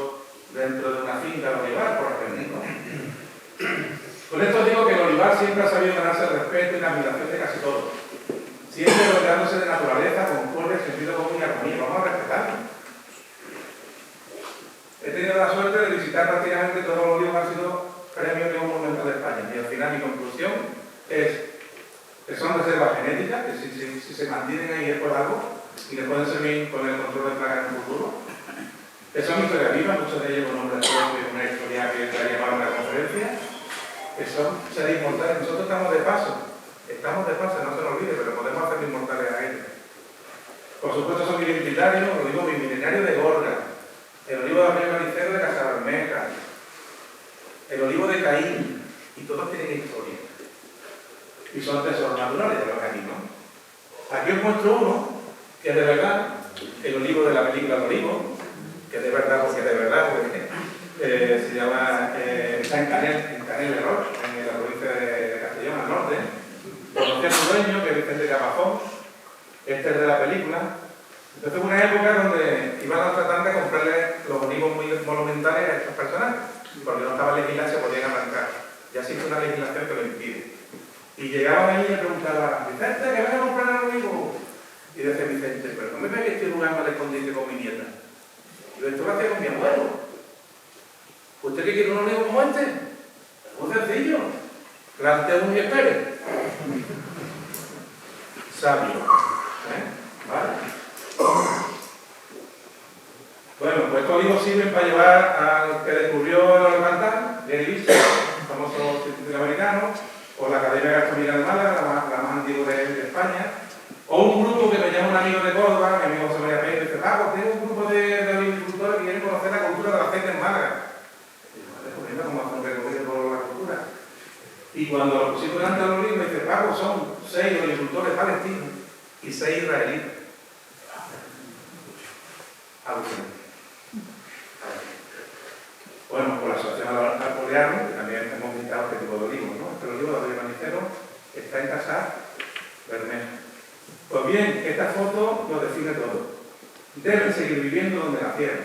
dentro de una finca de olivar, por ejemplo. Con esto digo que el olivar siempre ha sabido ganarse el respeto y la admiración de casi todos. Siempre rodeándose de naturaleza, concordia, sentido común y armonía. Vamos a respetarlo. He tenido la suerte de visitar prácticamente todos los olivos que han sido premios de un monumento de España. Y al final mi conclusión es que son reservas genéticas, que si se mantienen ahí es por algo y les pueden servir con el control de plagas en el futuro. Que son historias vivas, muchos de ellos con nombres propios y una historia que traía para una conferencia. Que son seres inmortales. Nosotros estamos de paso, no se nos olvide, pero podemos hacer inmortales a ellos. Por supuesto son identitarios, el olivo bimilenario de Gorga, el olivo de Gabriel Manicero de Casabermeja, el olivo de Caín, y todos tienen historia. Y son tesoros naturales de los aquí, ¿no? Aquí os muestro uno, que es de verdad, el olivo de la película de Olivo, que es de verdad, porque se llama, está en Canel de Roch, en la provincia de Castellón, al norte. Conocí a su dueño, que es Vicente Capajón, este es de la película. Entonces fue una época donde iban a tratar de comprarle los olivos muy monumentales a estos personajes, porque no estaba legislada, se podían arrancar. Ya existe una legislación que lo impide. Y llegaban allí y le preguntaban, Vicente, ¿qué vas a comprar el olivo? Y decía Vicente, pero no me ves que estoy jugando al escondite con mi nieta. Y yo, esto lo hacía con mi abuelo. ¿Usted qué quiere un olivo como este? Muy sencillo. Plante uno y espere. Sabio. ¿Vale? Bueno, pues estos olivos sirven para llevar al que descubrió el ornamental, Jenny Lister, famoso científico americano, o la Academia Gastronómica de Málaga, la más antigua de España, o un grupo que me llama un amigo de Córdoba, mi amigo José María Pérez, y dice, pues tengo un grupo de olivicultores que quieren conocer la cultura del aceite en Málaga. Y yo, vale, ¿cómo hacer un recorrido por la cultura? Y cuando lo pusimos delante del olivo, me dice, Paco, son 6 olivicultores palestinos y 6 israelitas. Alucinante. Bueno, por la asociación Alpoleano, que también hemos visitado este tipo de olivos, ¿no? Este olivo de Gabriel Manicero está en Casa Bermeja. Pues bien, esta foto lo define todo. Deben seguir viviendo donde nacieron,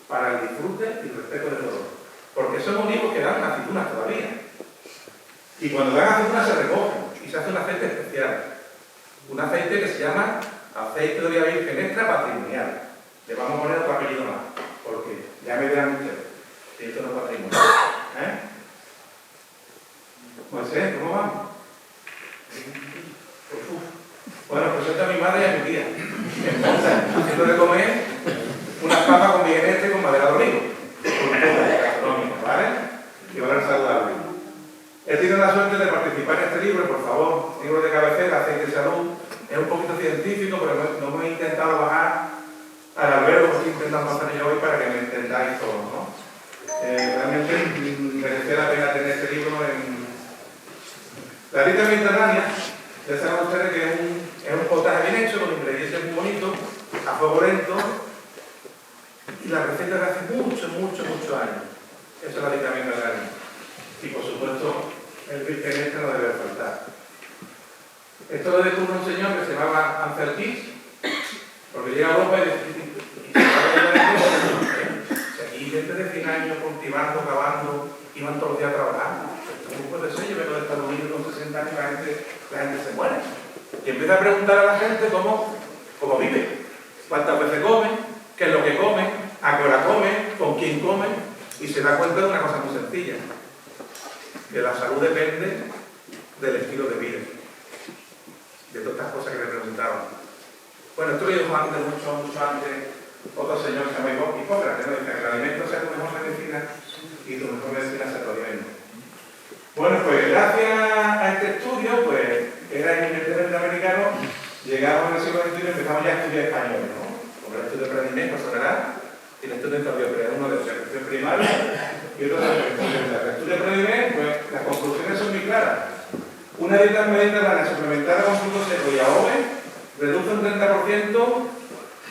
para el disfrute y el respeto de todos. Porque son olivos que dan aceitunas todavía. Y cuando dan aceitunas se recogen y se hace un aceite especial. Un aceite que se llama aceite de oliva virgen extra patrimonial. Le vamos a poner otro apellido más, porque ya me dirán ustedes. Esto no es patrimonio. Pues ¿cómo vamos? Bueno, presento a mi madre y a mi tía. Haciendo de comer unas papas con vientre y con madera de olivo. ¿Vale? Y valor saludable. He tenido la suerte de participar en este libro, por favor. Libro de cabecera, Aceite de Salud. Es un poquito científico, pero no hemos intentado bajar al albergo que estoy intentando hacer yo hoy para que me entendáis todos, ¿no? Realmente merecía la pena tener este libro en... La dieta mediterránea, ya saben ustedes que es un potaje bien hecho, con ingredientes muy bonitos, a fuego lento, y la receta de hace muchos años. Eso es la vitamina del año. Y por supuesto, el virgen este no debe faltar. Esto lo descubre un señor que se llamaba Ansel Keys, porque llega a Europa y seguí gente de 100 años cultivando, cavando, iban todos los días a trabajar. Esto puede ser, yo vengo de Estados Unidos con 60 años, la gente se muere. Y empieza a preguntar a la gente cómo vive, cuántas veces come, qué es lo que come, a qué hora come, con quién come, y se da cuenta de una cosa muy sencilla, que la salud depende del estilo de vida, de todas estas cosas que le preguntaban. Bueno, esto lo dijo antes, mucho antes, otro señor que se llama Hipócrates, ¿no? Dice que el alimento sea tu mejor medicina y tu mejor medicina sea tu alimento. Bueno, pues gracias a este estudio, pues era inmediatamente americano, llegamos en el siglo XXI y empezamos ya a estudiar español, ¿no? Porque el estudio de rendimiento sonará y el estudio de cardiopresión, uno de selección primaria y otro de selección secundaria. El estudio de rendimiento, pues las conclusiones son muy claras. Una dieta mediterránea suplementada con frutos secos y AOV reduce un 30%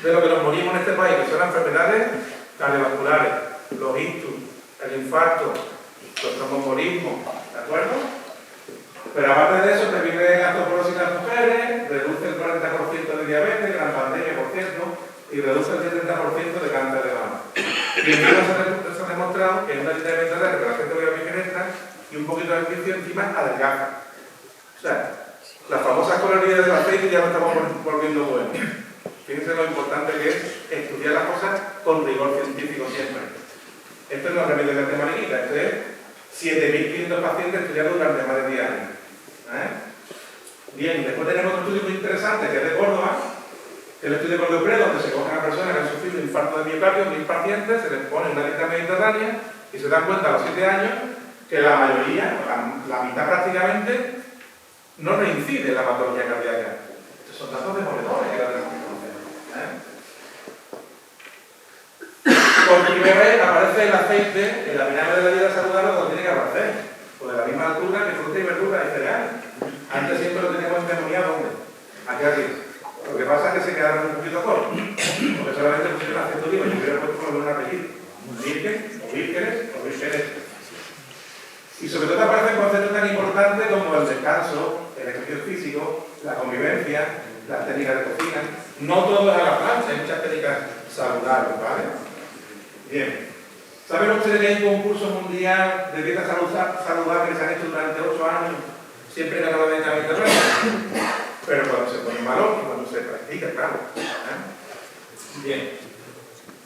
de lo que nos morimos en este país, que son las enfermedades cardiovasculares, los ictus, el infarto, los tromboembolismos, ¿de acuerdo? Pero aparte de eso, previene la osteoporosis en las mujeres, reduce el 40% de diabetes, gran pandemia, por cierto, y reduce el 70% de cáncer de mama. Y en vivo se ha demostrado que en una dieta mediterránea que la gente vea virgen y un poquito de ejercicio encima adelgaza. O sea, las famosas calorías del aceite ya no estamos volviendo buenos. Fíjense lo importante que es estudiar las cosas con rigor científico siempre. Esto no es remedio de mariquita, esto es 7.500 pacientes estudiados durante más de 10 años. Bien, después tenemos otro estudio muy interesante que es de Córdoba, el estudio de Córdoba, donde se cogen a personas que han sufrido infarto de miocardio, 1.000 pacientes, se les pone una dieta mediterránea y se dan cuenta a los 7 años que la mayoría, la mitad prácticamente, no reincide en la patología cardíaca. Estos son datos demoledores que la tenemos que conocer. Por primera vez aparece el aceite en la pirámide de la dieta saludable donde tiene que aparecer, pues de la misma altura que fruta y verdura y cereales. Antes siempre lo teníamos endemoniado, ¿dónde? Aquí arriba. Lo que pasa es que se quedaron un poquito cortos, porque solamente pusieron aceite de oliva. Yo hubiera puesto como un apellido. Virgen, o vírgenes, o vírgenes. Y sobre todo aparecen conceptos tan importantes como el descanso, el ejercicio físico, la convivencia, las técnicas de cocina. No todo es a la plancha, hay muchas técnicas saludables, ¿vale? Bien. ¿Saben ustedes que hay un concurso mundial de dieta saludable que se han hecho durante 8 años? Siempre ganado de mediterránea. Pero cuando se pone en valor y cuando se practica, claro. Bien.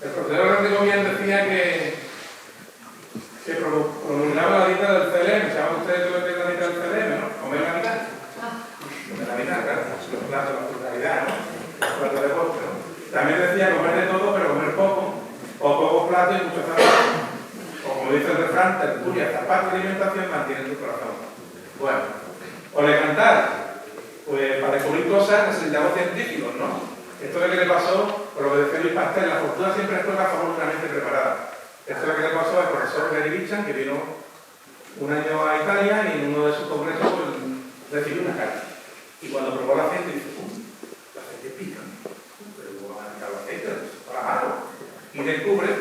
El profesor Rodrigo Bien decía que promulgaba la dieta del CLM. ¿Saben ustedes lo que es la dieta del CLM, no? Comer la mitad. Comer la mitad, claro. Los platos, la frugalidad, ¿no? Los platos de postre, ¿no? También decía comer de todo, pero comer poco. O pocos platos y muchos zapatos. O como dice el refrán, tertulia, zapatos de alimentación mantienen tu corazón. Bueno, o de cantar. Pues para descubrir cosas necesitamos científicos, ¿no? Esto es lo que le pasó, por lo que decía Luis Pastel, la fortuna siempre es juega a favor de una mente preparada. Esto es lo que le pasó al profesor Gary Bichan, que vino un año a Italia y en uno de sus congresos recibió una carta. Y cuando probó el aceite, dice, el aceite pica, pero ¿cómo va a picar el aceite? Para malo. Y descubre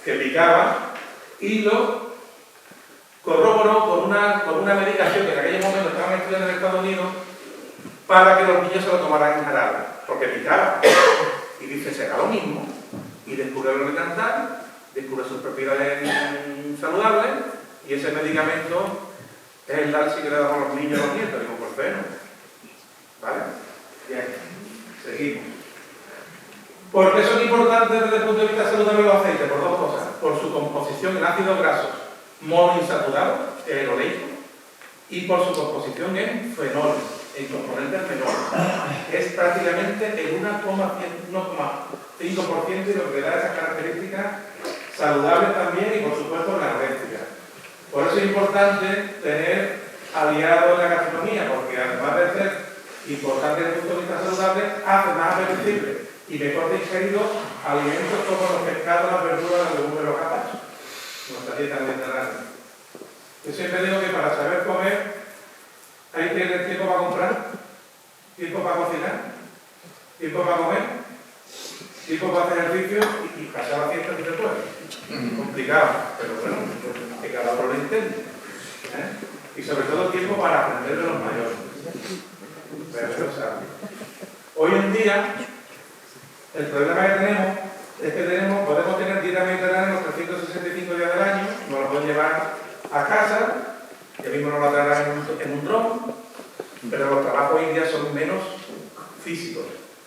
que picaba y lo corroboró con una medicación que en aquel momento estaban estudiando en Estados Unidos para que los niños se lo tomaran en jarabe, porque picaba. Y dice, será lo mismo. Y descubre lo que cantar, descubre sus propiedades saludables, y ese medicamento es el Dalsi que le damos a los niños y a los nietos, digo, por feno. ¿Vale? Bien, seguimos. ¿Por qué son importantes desde el punto de vista saludable los aceites? Por dos cosas. Por su composición en ácidos grasos monoinsaturados, el oleico, y por su composición en fenol, en componentes fenol. Es prácticamente el 1,5% de lo que le da esas características saludables también y por supuesto energéticas. Por eso es importante tener aliados en la gastronomía, porque además de ser importante desde el punto de vista saludable, hace más apetecible y mejor digerido alimentos como los pescados, las verduras, los legumbres, los gazpachos. Nuestra dieta mediterránea. Yo siempre digo que para saber comer hay que tener tiempo para comprar, tiempo para cocinar, tiempo para comer, tiempo para hacer ejercicio y pasar la fiesta si se puede. complicado, pero bueno, que cada uno lo intente. Y sobre todo tiempo para aprender de los mayores. Hoy en día, el problema que tenemos es que podemos tener dieta mediterránea los 365 días del año, nos lo pueden llevar a casa, que mismo nos lo traerán en un dron, pero los trabajos hoy en día son menos físicos,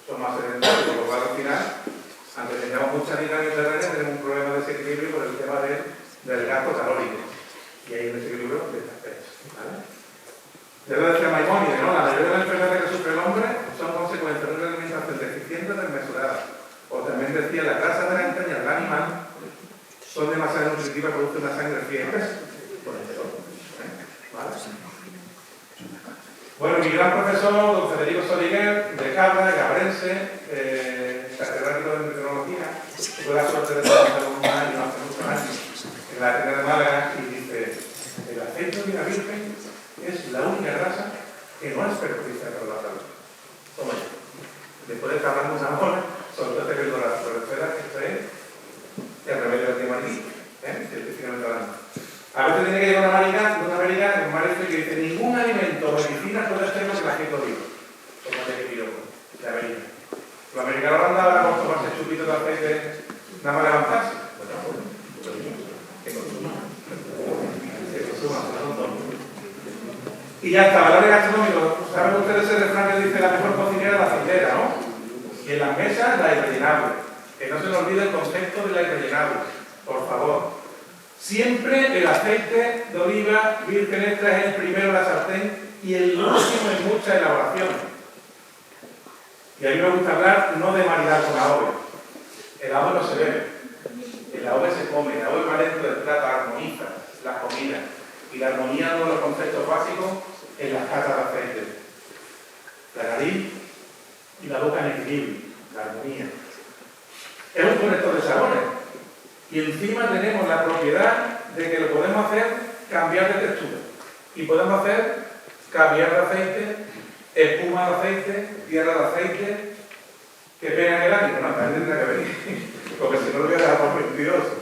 son más sedentarios, por lo cual al final, aunque tengamos mucha dieta mediterránea, tenemos un problema de desequilibrio por el tema del gasto calórico. Y hay un desequilibrio de estas fechas, ¿vale? Ya lo decía Maimónides, ¿no? La mayoría de las enfermedades que sufre el hombre son consecuencias de una alimentación deficiente o desmesurada. O también decía, las grasas de la entraña del animal son demasiado nutritivas y producen una sangre fría y peso. ¿Vale? Bueno, mi gran profesor, don Federico Soliguer, de Cabra, de Cabrense, catedrático de endocrinología, tuve la suerte de trabajar unos años, hace muchos años, en la Atenea de Málaga, y dice, el aceite de oliva virgen es la única grasa que no es perjudicial para la salud. Toma ya. Después de estar hablando una hora sobre este perdonado, pero espera, esto es el remedio del tema aquí, científicamente hablando. A veces tiene que llegar una americana, como Marifre, que dice, ningún alimento o medicina puede ser lo que la gente oliva. Como te pido, de América. Los americanos andaban a tomarse chupitos de aceite nada más levantarse. Pues tampoco. Que consuman. Y ya está, valores gastronómicos. Saben ustedes ese refrán que dice la mejor cocinera la aceitera, ¿no? Y en las mesas la irrellenable. Que no se nos olvide el concepto de la irrellenable. Por favor. Siempre el aceite de oliva virgen extra es el primero en la sartén y el último en muchas elaboraciones. Y a mí me gusta hablar no de maridar con ahogue. El ahogue no se bebe. El ahogue se come. El ahogue va dentro del plato, armoniza las comidas. Y la armonía es uno de los conceptos básicos en las catas de aceite. La nariz y la boca en equilibrio. La armonía. Es un conector de sabores. Y encima tenemos la propiedad de que lo podemos hacer cambiar de textura. Y podemos hacer cambiar de aceite, espuma de aceite, tierra de aceite, que pega en el ámbito. No, también tendrá que venir, porque si no lo voy a dejar por mentiroso.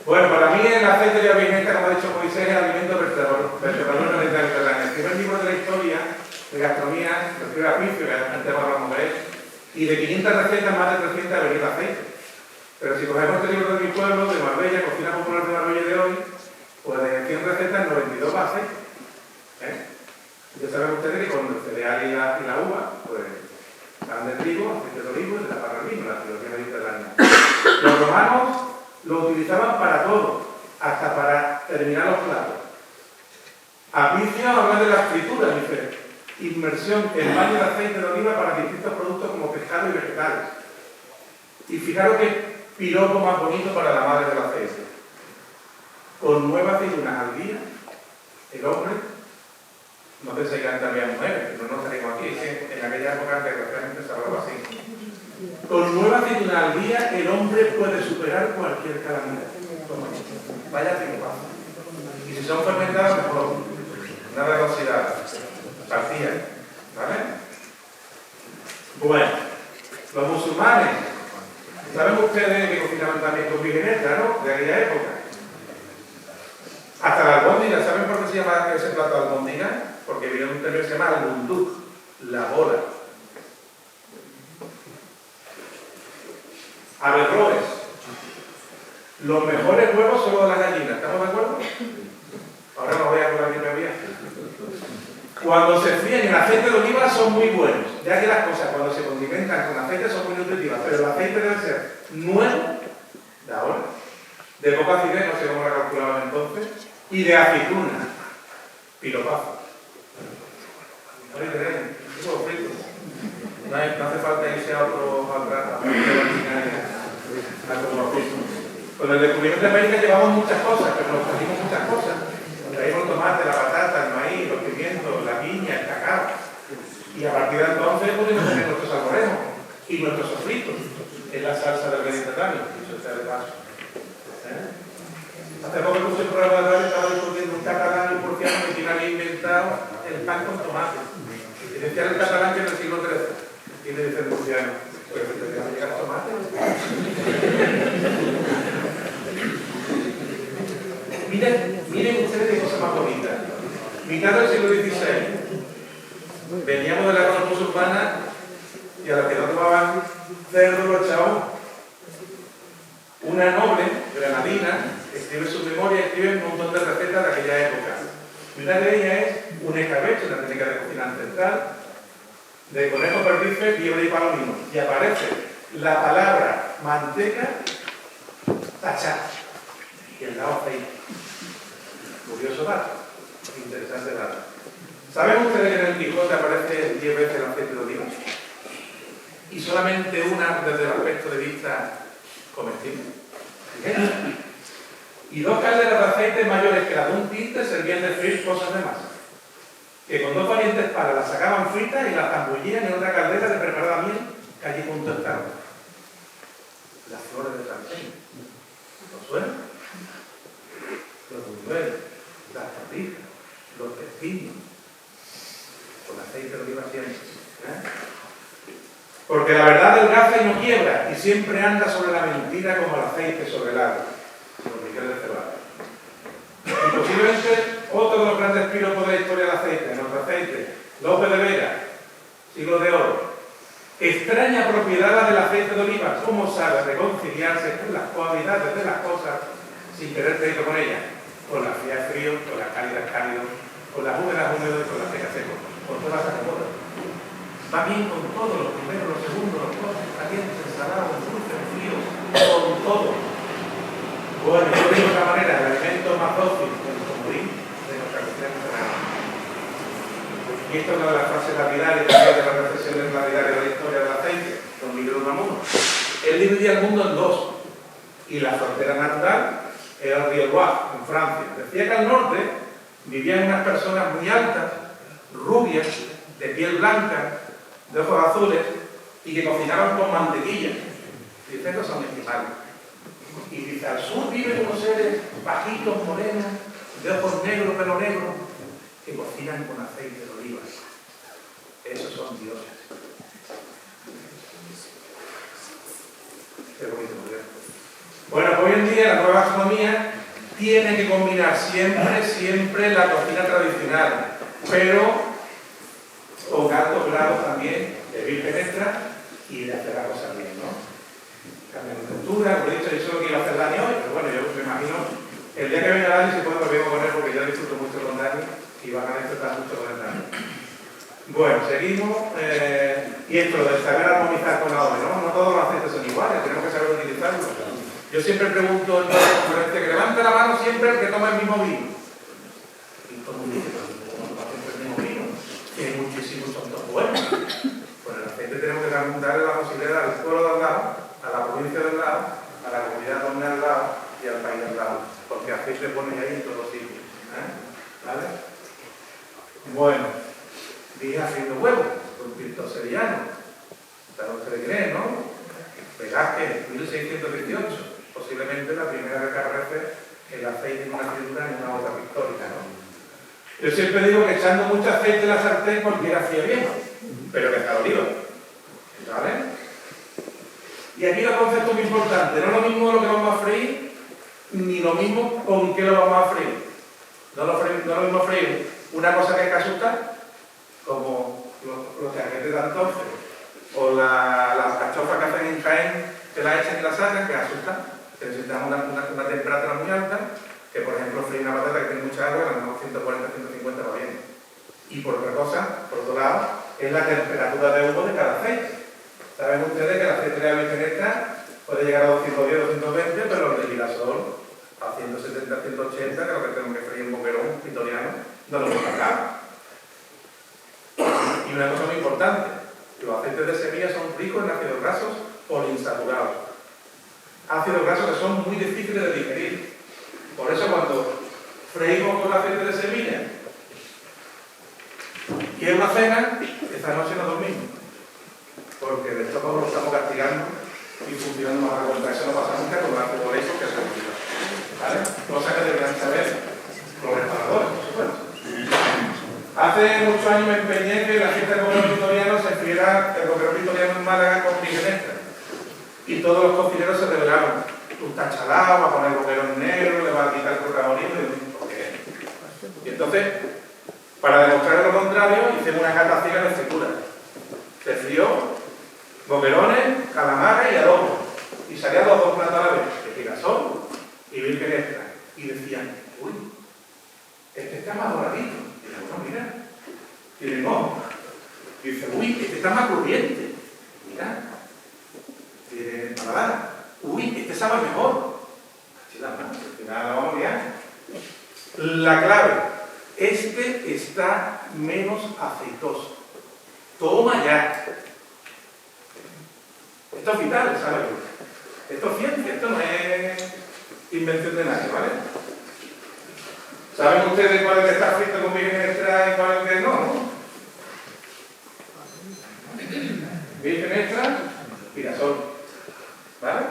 Bueno, para mí el aceite de oliva virgen, como ha dicho Moisés, es el alimento vertebrador de la Mediterránea. El primer libro de la historia de gastronomía, lo escribe Apicio, que antes hablamos de él, y de 500 recetas, más de 300 ha venido aceite. Pero si cogemos este libro de mi pueblo, de Marbella, Cocina Popular de Marbella de hoy, pues de 100 recetas, 92 va a aceite. Ya saben ustedes que con el cereal y la uva, pues pan de trigo, aceite de olivo y de la parra vino, la trilogía mediterránea. Los romanos lo utilizaban para todo, hasta para terminar los platos. Apicio habla de la fritura, dice, inmersión en baño de aceite de oliva para distintos productos como pescado y vegetales. Y fijaros que piropo más bonito para la madre del aceite. Con 9 aceitunas al día, el hombre, no penséis que antes había mujeres, pero no estaríamos aquí, en aquella época que realmente se hablaba así. Con 9 aceitunas al día, el hombre puede superar cualquier calamidad. Vaya triunfazo. Y si son fermentadas, mejor. Nada de oxidada. Partida. ¿Vale? Bueno, los musulmanes. ¿Saben ustedes que cocinaban también con virgen extra, no? De aquella época. Hasta la albóndiga. ¿Saben por qué se llama ese plato albóndiga? Porque viene un término que se llama albunduk, la bola. Averroes. Los mejores huevos son los de las gallinas. ¿Estamos de acuerdo? Ahora no voy a hablar bien todavía. Cuando se fríen en aceite de oliva son muy buenos, ya que las cosas cuando se condimentan con aceite son muy nutritivas, pero el aceite debe ser nuevo, de ahora, de poca acidez, no sé cómo la calculaban entonces, y de aceituna, piropazo. No hace falta irse a otra con el descubrimiento de América llevamos muchas cosas, pero nos trajimos muchas cosas. Traímos el tomate, la patata, el maíz, los pimientos, la piña, el cacao. Y a partir de entonces pudimos tener nuestros salmoreos y nuestros sofritos en la salsa del Mediterráneo. Eso está de paso. Hace poco puse el programa de radio, estaba discutiendo un catalán y un murciano que había inventado el pan con tomate. Y decía el catalán que en el siglo XIII. Y le dice el murciano, pues te voy a llegar tomate. Miren ustedes qué cosa más bonita. Mitad del siglo XVI, veníamos de la zona musulmana y a la que no tomaban cerdo lo echaban. Una noble granadina escribe su memoria, escribe un montón de recetas de aquella época. Y una de ellas es un escabeche, una técnica de cocina ancestral, de conejo, perdices, liebre y palomino. Y aparece la palabra manteca tachada y el lado aceite. Curioso dato, interesante dato. ¿Saben ustedes que en el Quijote aparece 10 veces el aceite de oliva? Y solamente una desde el aspecto de vista comestible. Y 2 calderas de aceite mayores que las de un tinte servían de freír cosas de masa. Que con 2 valientes palas las sacaban fritas y las zambullían en otra caldera de preparada miel que allí junto estaban. Las flores de sartén. ¿Los suena? Los buñuelos, las torrijas, los pestiños, con aceite de oliva siempre. Porque la verdad delgaza y no quiebra, y siempre anda sobre la mentira como el aceite sobre el agua. Don Miguel de Cervantes. Y posiblemente otro de los grandes piropos de la historia del aceite, nuestro aceite, Lope de Vega, siglo de oro. Extraña propiedad la del aceite de oliva, cómo sabe reconciliarse con las cualidades de las cosas sin querer crédito con ellas, con las frías fríos, con las cálidas cálidos, con las húmedas húmedos y con las secas secos, con todas las cosas. Va bien con todo, los primeros, los segundos, los postres, calientes, ensalados, dulces, fríos, con todo. Bueno, yo digo de otra manera, el alimento más dócil del comodín de nuestra cocina mediterránea. Y esto es una de las frases lapidarias también de las reflexiones lapidarias de la historia del aceite, don Miguel de Unamuno. Él dividía el mundo en 2, y la frontera natural era el río Loire, en Francia. Decía que al norte vivían unas personas muy altas, rubias, de piel blanca, de ojos azules, y que cocinaban con mantequilla. Dice, estos son esquimales. Y dice, al sur viven unos seres bajitos, morenos, de ojos negros, pelo negro, que cocinan con aceite de oliva. Esos son dioses. Qué bonito, ¿verdad? Bueno, pues hoy en día la nueva gastronomía tiene que combinar siempre la cocina tradicional, pero con altos grados también de virgen extra y de hacer las cosas bien, ¿no? Cambiar de textura, como he dicho, yo solo quiero hacer Dani hoy, pero bueno, yo me imagino el día que venga Dani se puede volver con él porque yo disfruto mucho con Dani y van a disfrutar mucho con el Dani. Bueno, seguimos, y esto de saber armonizar con la obra, ¿no? No todos los aceites son iguales, tenemos que saber utilizarlos. Yo siempre pregunto en todas las conferencias que levante la mano siempre el que toma el mismo vino. Y todo el mundo dice, ¿cómo toma siempre el mismo vino? Que hay muchísimos son todos buenos. Pues el aceite tenemos que darle la posibilidad al pueblo de al lado, a la provincia de al lado, a la comunidad donde al lado y al país de al lado. Porque aceite ponen ahí en todos los sitios. ¿Vale? Bueno, dije haciendo huevos, con pintor sevillano. ¿Saben ustedes quién es, no? Velázquez, 1618. Posiblemente la primera vez que aparece el aceite en una escritura en una obra pictórica, ¿no? Yo siempre digo que echando mucho aceite en la sartén cualquiera hacía bien, pero que está oliva, ¿vale? Y aquí los conceptos muy importantes, no es lo mismo lo que vamos a freír, ni lo mismo con qué lo vamos a freír. No es lo mismo freír una cosa que hay que asustar, como los charretes de entonces, o las cachofas que hacen en Jaén, que la echan y la sacan, que asustan. Que necesitamos una temperatura muy alta, que por ejemplo freír una patata que tiene mucha agua, a lo mejor 140-150 va bien. Y por otra cosa, por otro lado, es la temperatura de humo de cada aceite. Saben ustedes que el aceite de la virgen extra puede llegar a 210-220, pero el de girasol a 170-180, que es lo que tenemos que freír en boquerón vitoriano, no lo hemos sacado. Y una cosa muy importante, los aceites de semilla son ricos en ácidos grasos poliinsaturados. Ácidos grasos que son muy difíciles de digerir. Por eso cuando freímos con aceite de semilla y es una cena, esta noche no dormimos. Porque el estómago lo estamos castigando y funcionando más a cuenta. Eso no pasa nunca con el ácido oleico que se olvida. ¿Vale? Cosa que deberían saber los reparadores, por supuesto. Hace muchos años me empeñé que la fiesta del boquerón vitoriano se friera el boquerón vitoriano en Málaga con virgen extra. Y todos los cocineros se rebelaron. tú estás chalado, va a poner boquerón negro, le va a quitar el protagonismo, y entonces, para demostrar lo contrario, hicimos una cata ciega de escritura. Se frío, boquerones, calamares y adobo. Y salían los dos platos a la vez, de girasol y virgen extra. Y decían, uy, este está más doradito. Y digo, bueno, mira, tiene mojo. Y dice, uy, este está más crujiente. Mira, tiene paladar. Uy, este sabe mejor. Al final la vamos a liar. La clave, este está menos aceitoso. Toma ya. Esto es vital, ¿sabes? Esto es ciencia, esto no es invención de nadie, ¿vale? ¿Saben ustedes cuál es el que está frito con virgen extra y cuál es el que no? Virgen extra, girasol, ¿vale?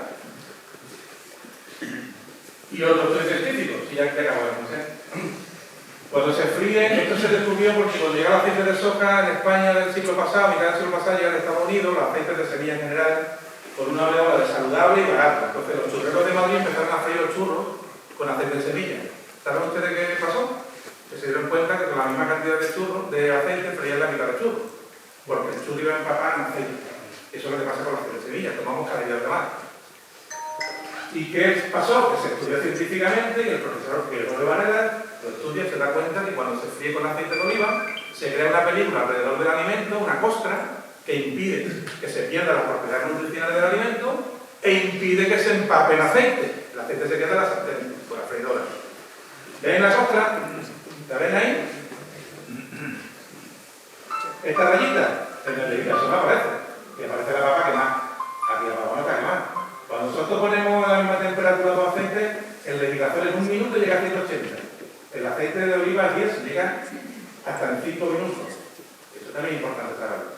Y otro estudio científico, si ya te acabo de conocer. Cuando se fríe, esto se descubrió porque cuando llega el aceite de soja en España del siglo pasado, mitad del siglo pasado, llega en Estados Unidos, los aceites de semilla en general, con una oleada de saludable y barato. Entonces los churreros de Madrid empezaron a freír los churros con aceite de semilla. ¿Saben ustedes qué pasó? Que se dieron cuenta que con la misma cantidad de churros, de aceite, freían la mitad de churros. Porque el churro iba a empapar en aceite. Eso es lo que pasa con el aceite de semilla, tomamos calidad de mar. ¿Y qué pasó? Que se estudió científicamente y el profesor Diego de Varela lo estudia y se da cuenta que cuando se fríe con aceite de oliva se crea una película alrededor del alimento, una costra, que impide que se pierdan las propiedades nutricionales del alimento e impide que se empape en aceite. El aceite se queda en la sartén, por la freidora. ¿Ven la costra? ¿La ven ahí? Esta rayita, en el legislación aparece, que aparece la papa quemada. Aquí la papa no está quemada. Cuando nosotros ponemos a la misma temperatura de aceite, el legislazor en 1 minuto llega a 180. El aceite de oliva al 10 llega hasta en 5 minutos. Eso también es importante saberlo.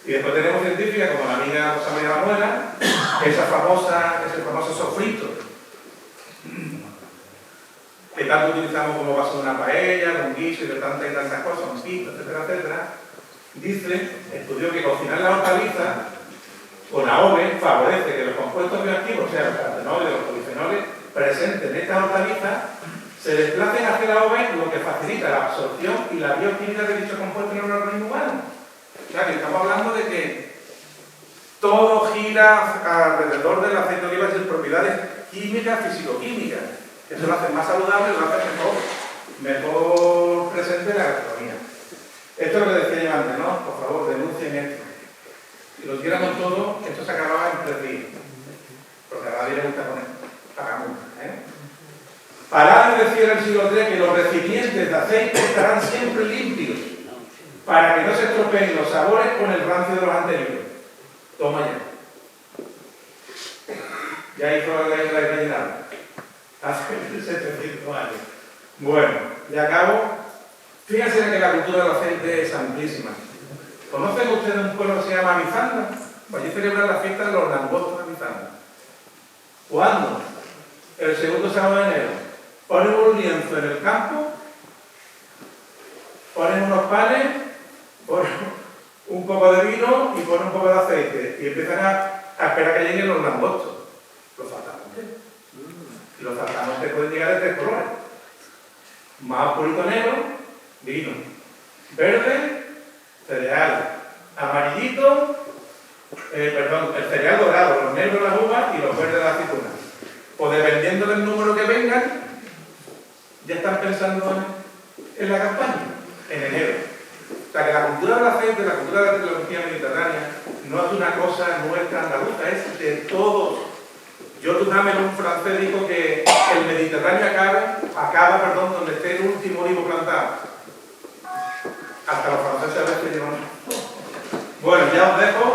Y después tenemos científicas como la amiga Rosa María Manuela, ese famoso sofrito, que tanto utilizamos como vaso de una paella, con guiso y de tantas y tantas cosas, un pito, etcétera, etcétera. Dice, estudió que cocinar la hortaliza con AOVE favorece que los compuestos bioactivos, o sea, los carotenoides, los polifenoles presentes en esta hortaliza, se desplacen hacia la AOVE, lo que facilita la absorción y la bioquímica de dicho compuesto en el organismo humano. O sea, que estamos hablando de que todo gira alrededor del aceite de oliva y sus propiedades químicas, fisicoquímicas. Eso lo hace más saludable y lo hace mejor presente en la gastronomía. Esto es lo que decía yo antes, ¿no? Por favor, denuncien esto. Si lo hiciéramos todo, esto se acababa en 3 días. Porque a nadie le gusta poner pagamundo, Parad de decir en el siglo III que los recipientes de aceite estarán siempre limpios para que no se estropeen los sabores con el rancio de los anteriores. Toma ya. Ya hizo la rellenada. Hace 700 años. Bueno, ya acabo. Fíjense que la cultura del aceite es amplísima. ¿Conocen ustedes un pueblo que se llama Avizanda? Pues allí celebran la fiesta de los langostos de Avizanda. ¿Cuándo? El segundo sábado de enero. Ponen un lienzo en el campo, ponen unos panes, ponen un poco de vino y ponen un poco de aceite. Y empiezan a esperar que lleguen los langostos. Los saltamontes. Y los saltamontes pueden llegar de 3 colores. Más oscurito negro, vino. Verde, cereal. Amarillito, el cereal dorado, los negros las uvas y los verdes las aceitunas. Pues dependiendo del número que vengan, ya están pensando en la campaña, en enero. O sea que la cultura del aceite, la cultura de la tecnología mediterránea, no es una cosa nuestra andaluza, es de todos. George Hamel, un francés, dijo que el Mediterráneo acaba donde esté el último olivo plantado. Hasta los franceses a veces llevan. Bueno, ya os dejo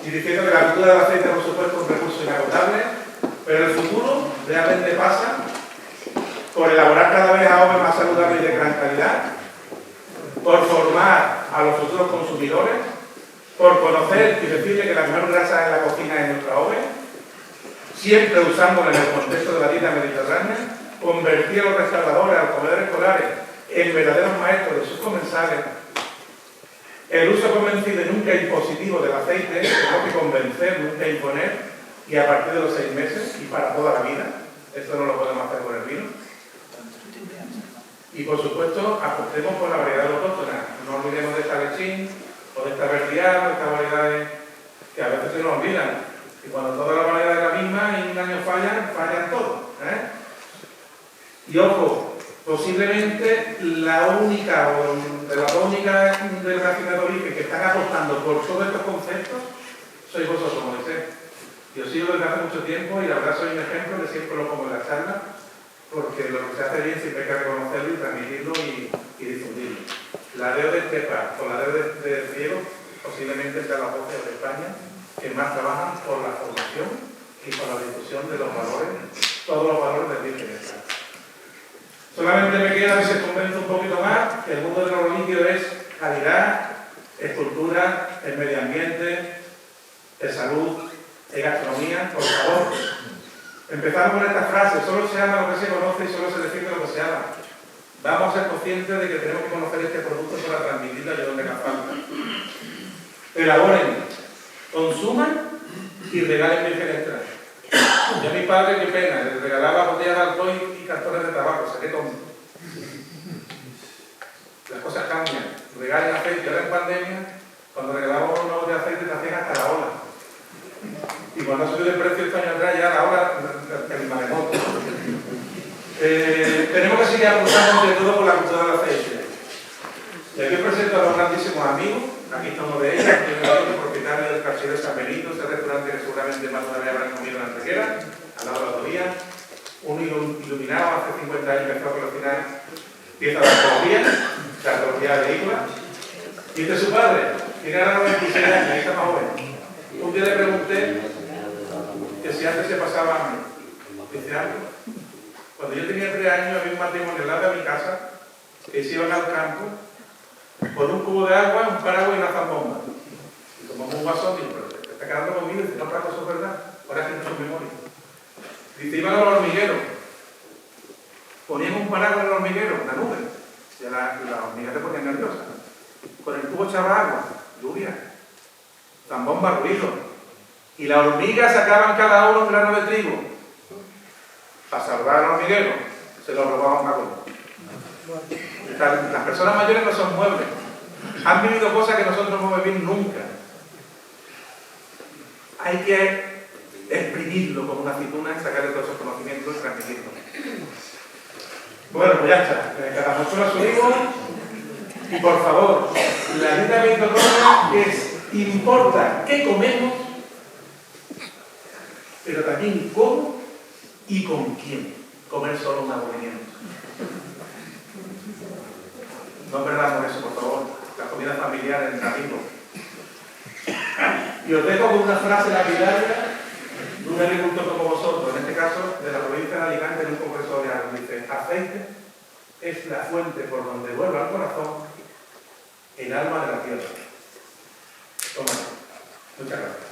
y diciendo que la cultura del aceite, por supuesto, es un recurso inagotable, pero el futuro realmente pasa por elaborar cada vez AOVE más saludables y de gran calidad, por formar a los futuros consumidores, por conocer y decirle que la mejor grasa en la cocina es nuestra AOVE, siempre usándola en el contexto de la dieta mediterránea, convertir a los restauradores, a los comedores escolares, en verdaderos maestros de sus comensales, el uso convencido y nunca impositivo del aceite, tenemos que convencer, nunca imponer, y a partir de los 6 meses y para toda la vida. Esto no lo podemos hacer con el vino. Y por supuesto, apostemos por la variedad autóctona. No olvidemos de esta lechín, o de esta verdial, o de estas variedades que a veces se nos olvidan. Y cuando toda la variedad es la misma y un año fallan todos. Y ojo, posiblemente la única o de las únicas delegaciones de origen que están apostando por todos estos conceptos sois vosotros, como dice. Yo sigo desde hace mucho tiempo y la verdad soy un ejemplo que siempre lo pongo en la charla, porque lo que se hace bien siempre hay que reconocerlo y transmitirlo y difundirlo. La DEO de Estepa o la DEO de Ciego posiblemente sea la voz de España que más trabajan por la formación y por la difusión de los valores, todos los valores del virgen. Solamente me queda que se convence un poquito más que el mundo de los líquidos es calidad, es cultura, es medio ambiente, es salud, es gastronomía, por favor. Empezamos con esta frase: solo se ama lo que se conoce y solo se defiende lo que se ama. Vamos a ser conscientes de que tenemos que conocer este producto para transmitirlo allá donde haga falta. Elaboren, consuman y regalen virgen extra. Yo a mi padre, qué pena, le regalaba botellas de alcohol y cartones de tabaco, saqué tonto. Las cosas cambian. Regalen aceite. Ahora en pandemia, cuando regalábamos una botella de aceite, te hacían hasta la ola. Y cuando ha subido el precio este año atrás, ya la ola, el maremoto. Tenemos que seguir apostando de todo por la cultura del aceite. Y aquí os presento a dos grandísimos amigos. Aquí está uno de ellos, el propietario del Cachero de San Benito, ese restaurante que seguramente más de una vez habrán comido en Antequera, al lado de la autovía. Uno iluminado, hace 50 años empezó a cocinar piezas de arqueología, de arqueología agrícola. Y este es su padre, tiene ahora 96 años, ahí está más joven. Un día le pregunté que si antes se pasaba hambre. Dice algo. Cuando yo tenía 3 años había un matrimonio al lado de mi casa que se iban al campo con un cubo de agua, un paraguas y una zambomba. Y como un guasón, digo, pero te está quedando conmigo. Y dice, no, Franco, eso es verdad. Ahora que no son memoria. Dice, iban a los hormigueros. Ponían un paraguas en el hormiguero, una nube. Y la hormiga se ponía nerviosa. Con el cubo echaba agua, lluvia. Zambomba, ruido. Y las hormigas sacaban cada uno un grano de trigo. Para salvar al hormiguero, se lo robaban a comer. Las personas mayores no son muebles. Han vivido cosas que nosotros no hemos vivido nunca. Hay que exprimirlo como una aceituna y sacarle todos esos conocimientos y transmitirlos. Bueno, pues ya está. Cada persona su hijo. Y por favor, la dieta mediterránea importa qué comemos, pero también cómo y con quién. Comer solo un aburrimiento. No perdamos eso, por favor. La comida familiar entre amigos. Y os dejo con una frase lapidaria de un agricultor como vosotros, en este caso de la provincia de Alicante, en un congreso de algo. Dice: aceite es la fuente por donde vuelve al corazón el alma de la tierra. Toma. Muchas gracias.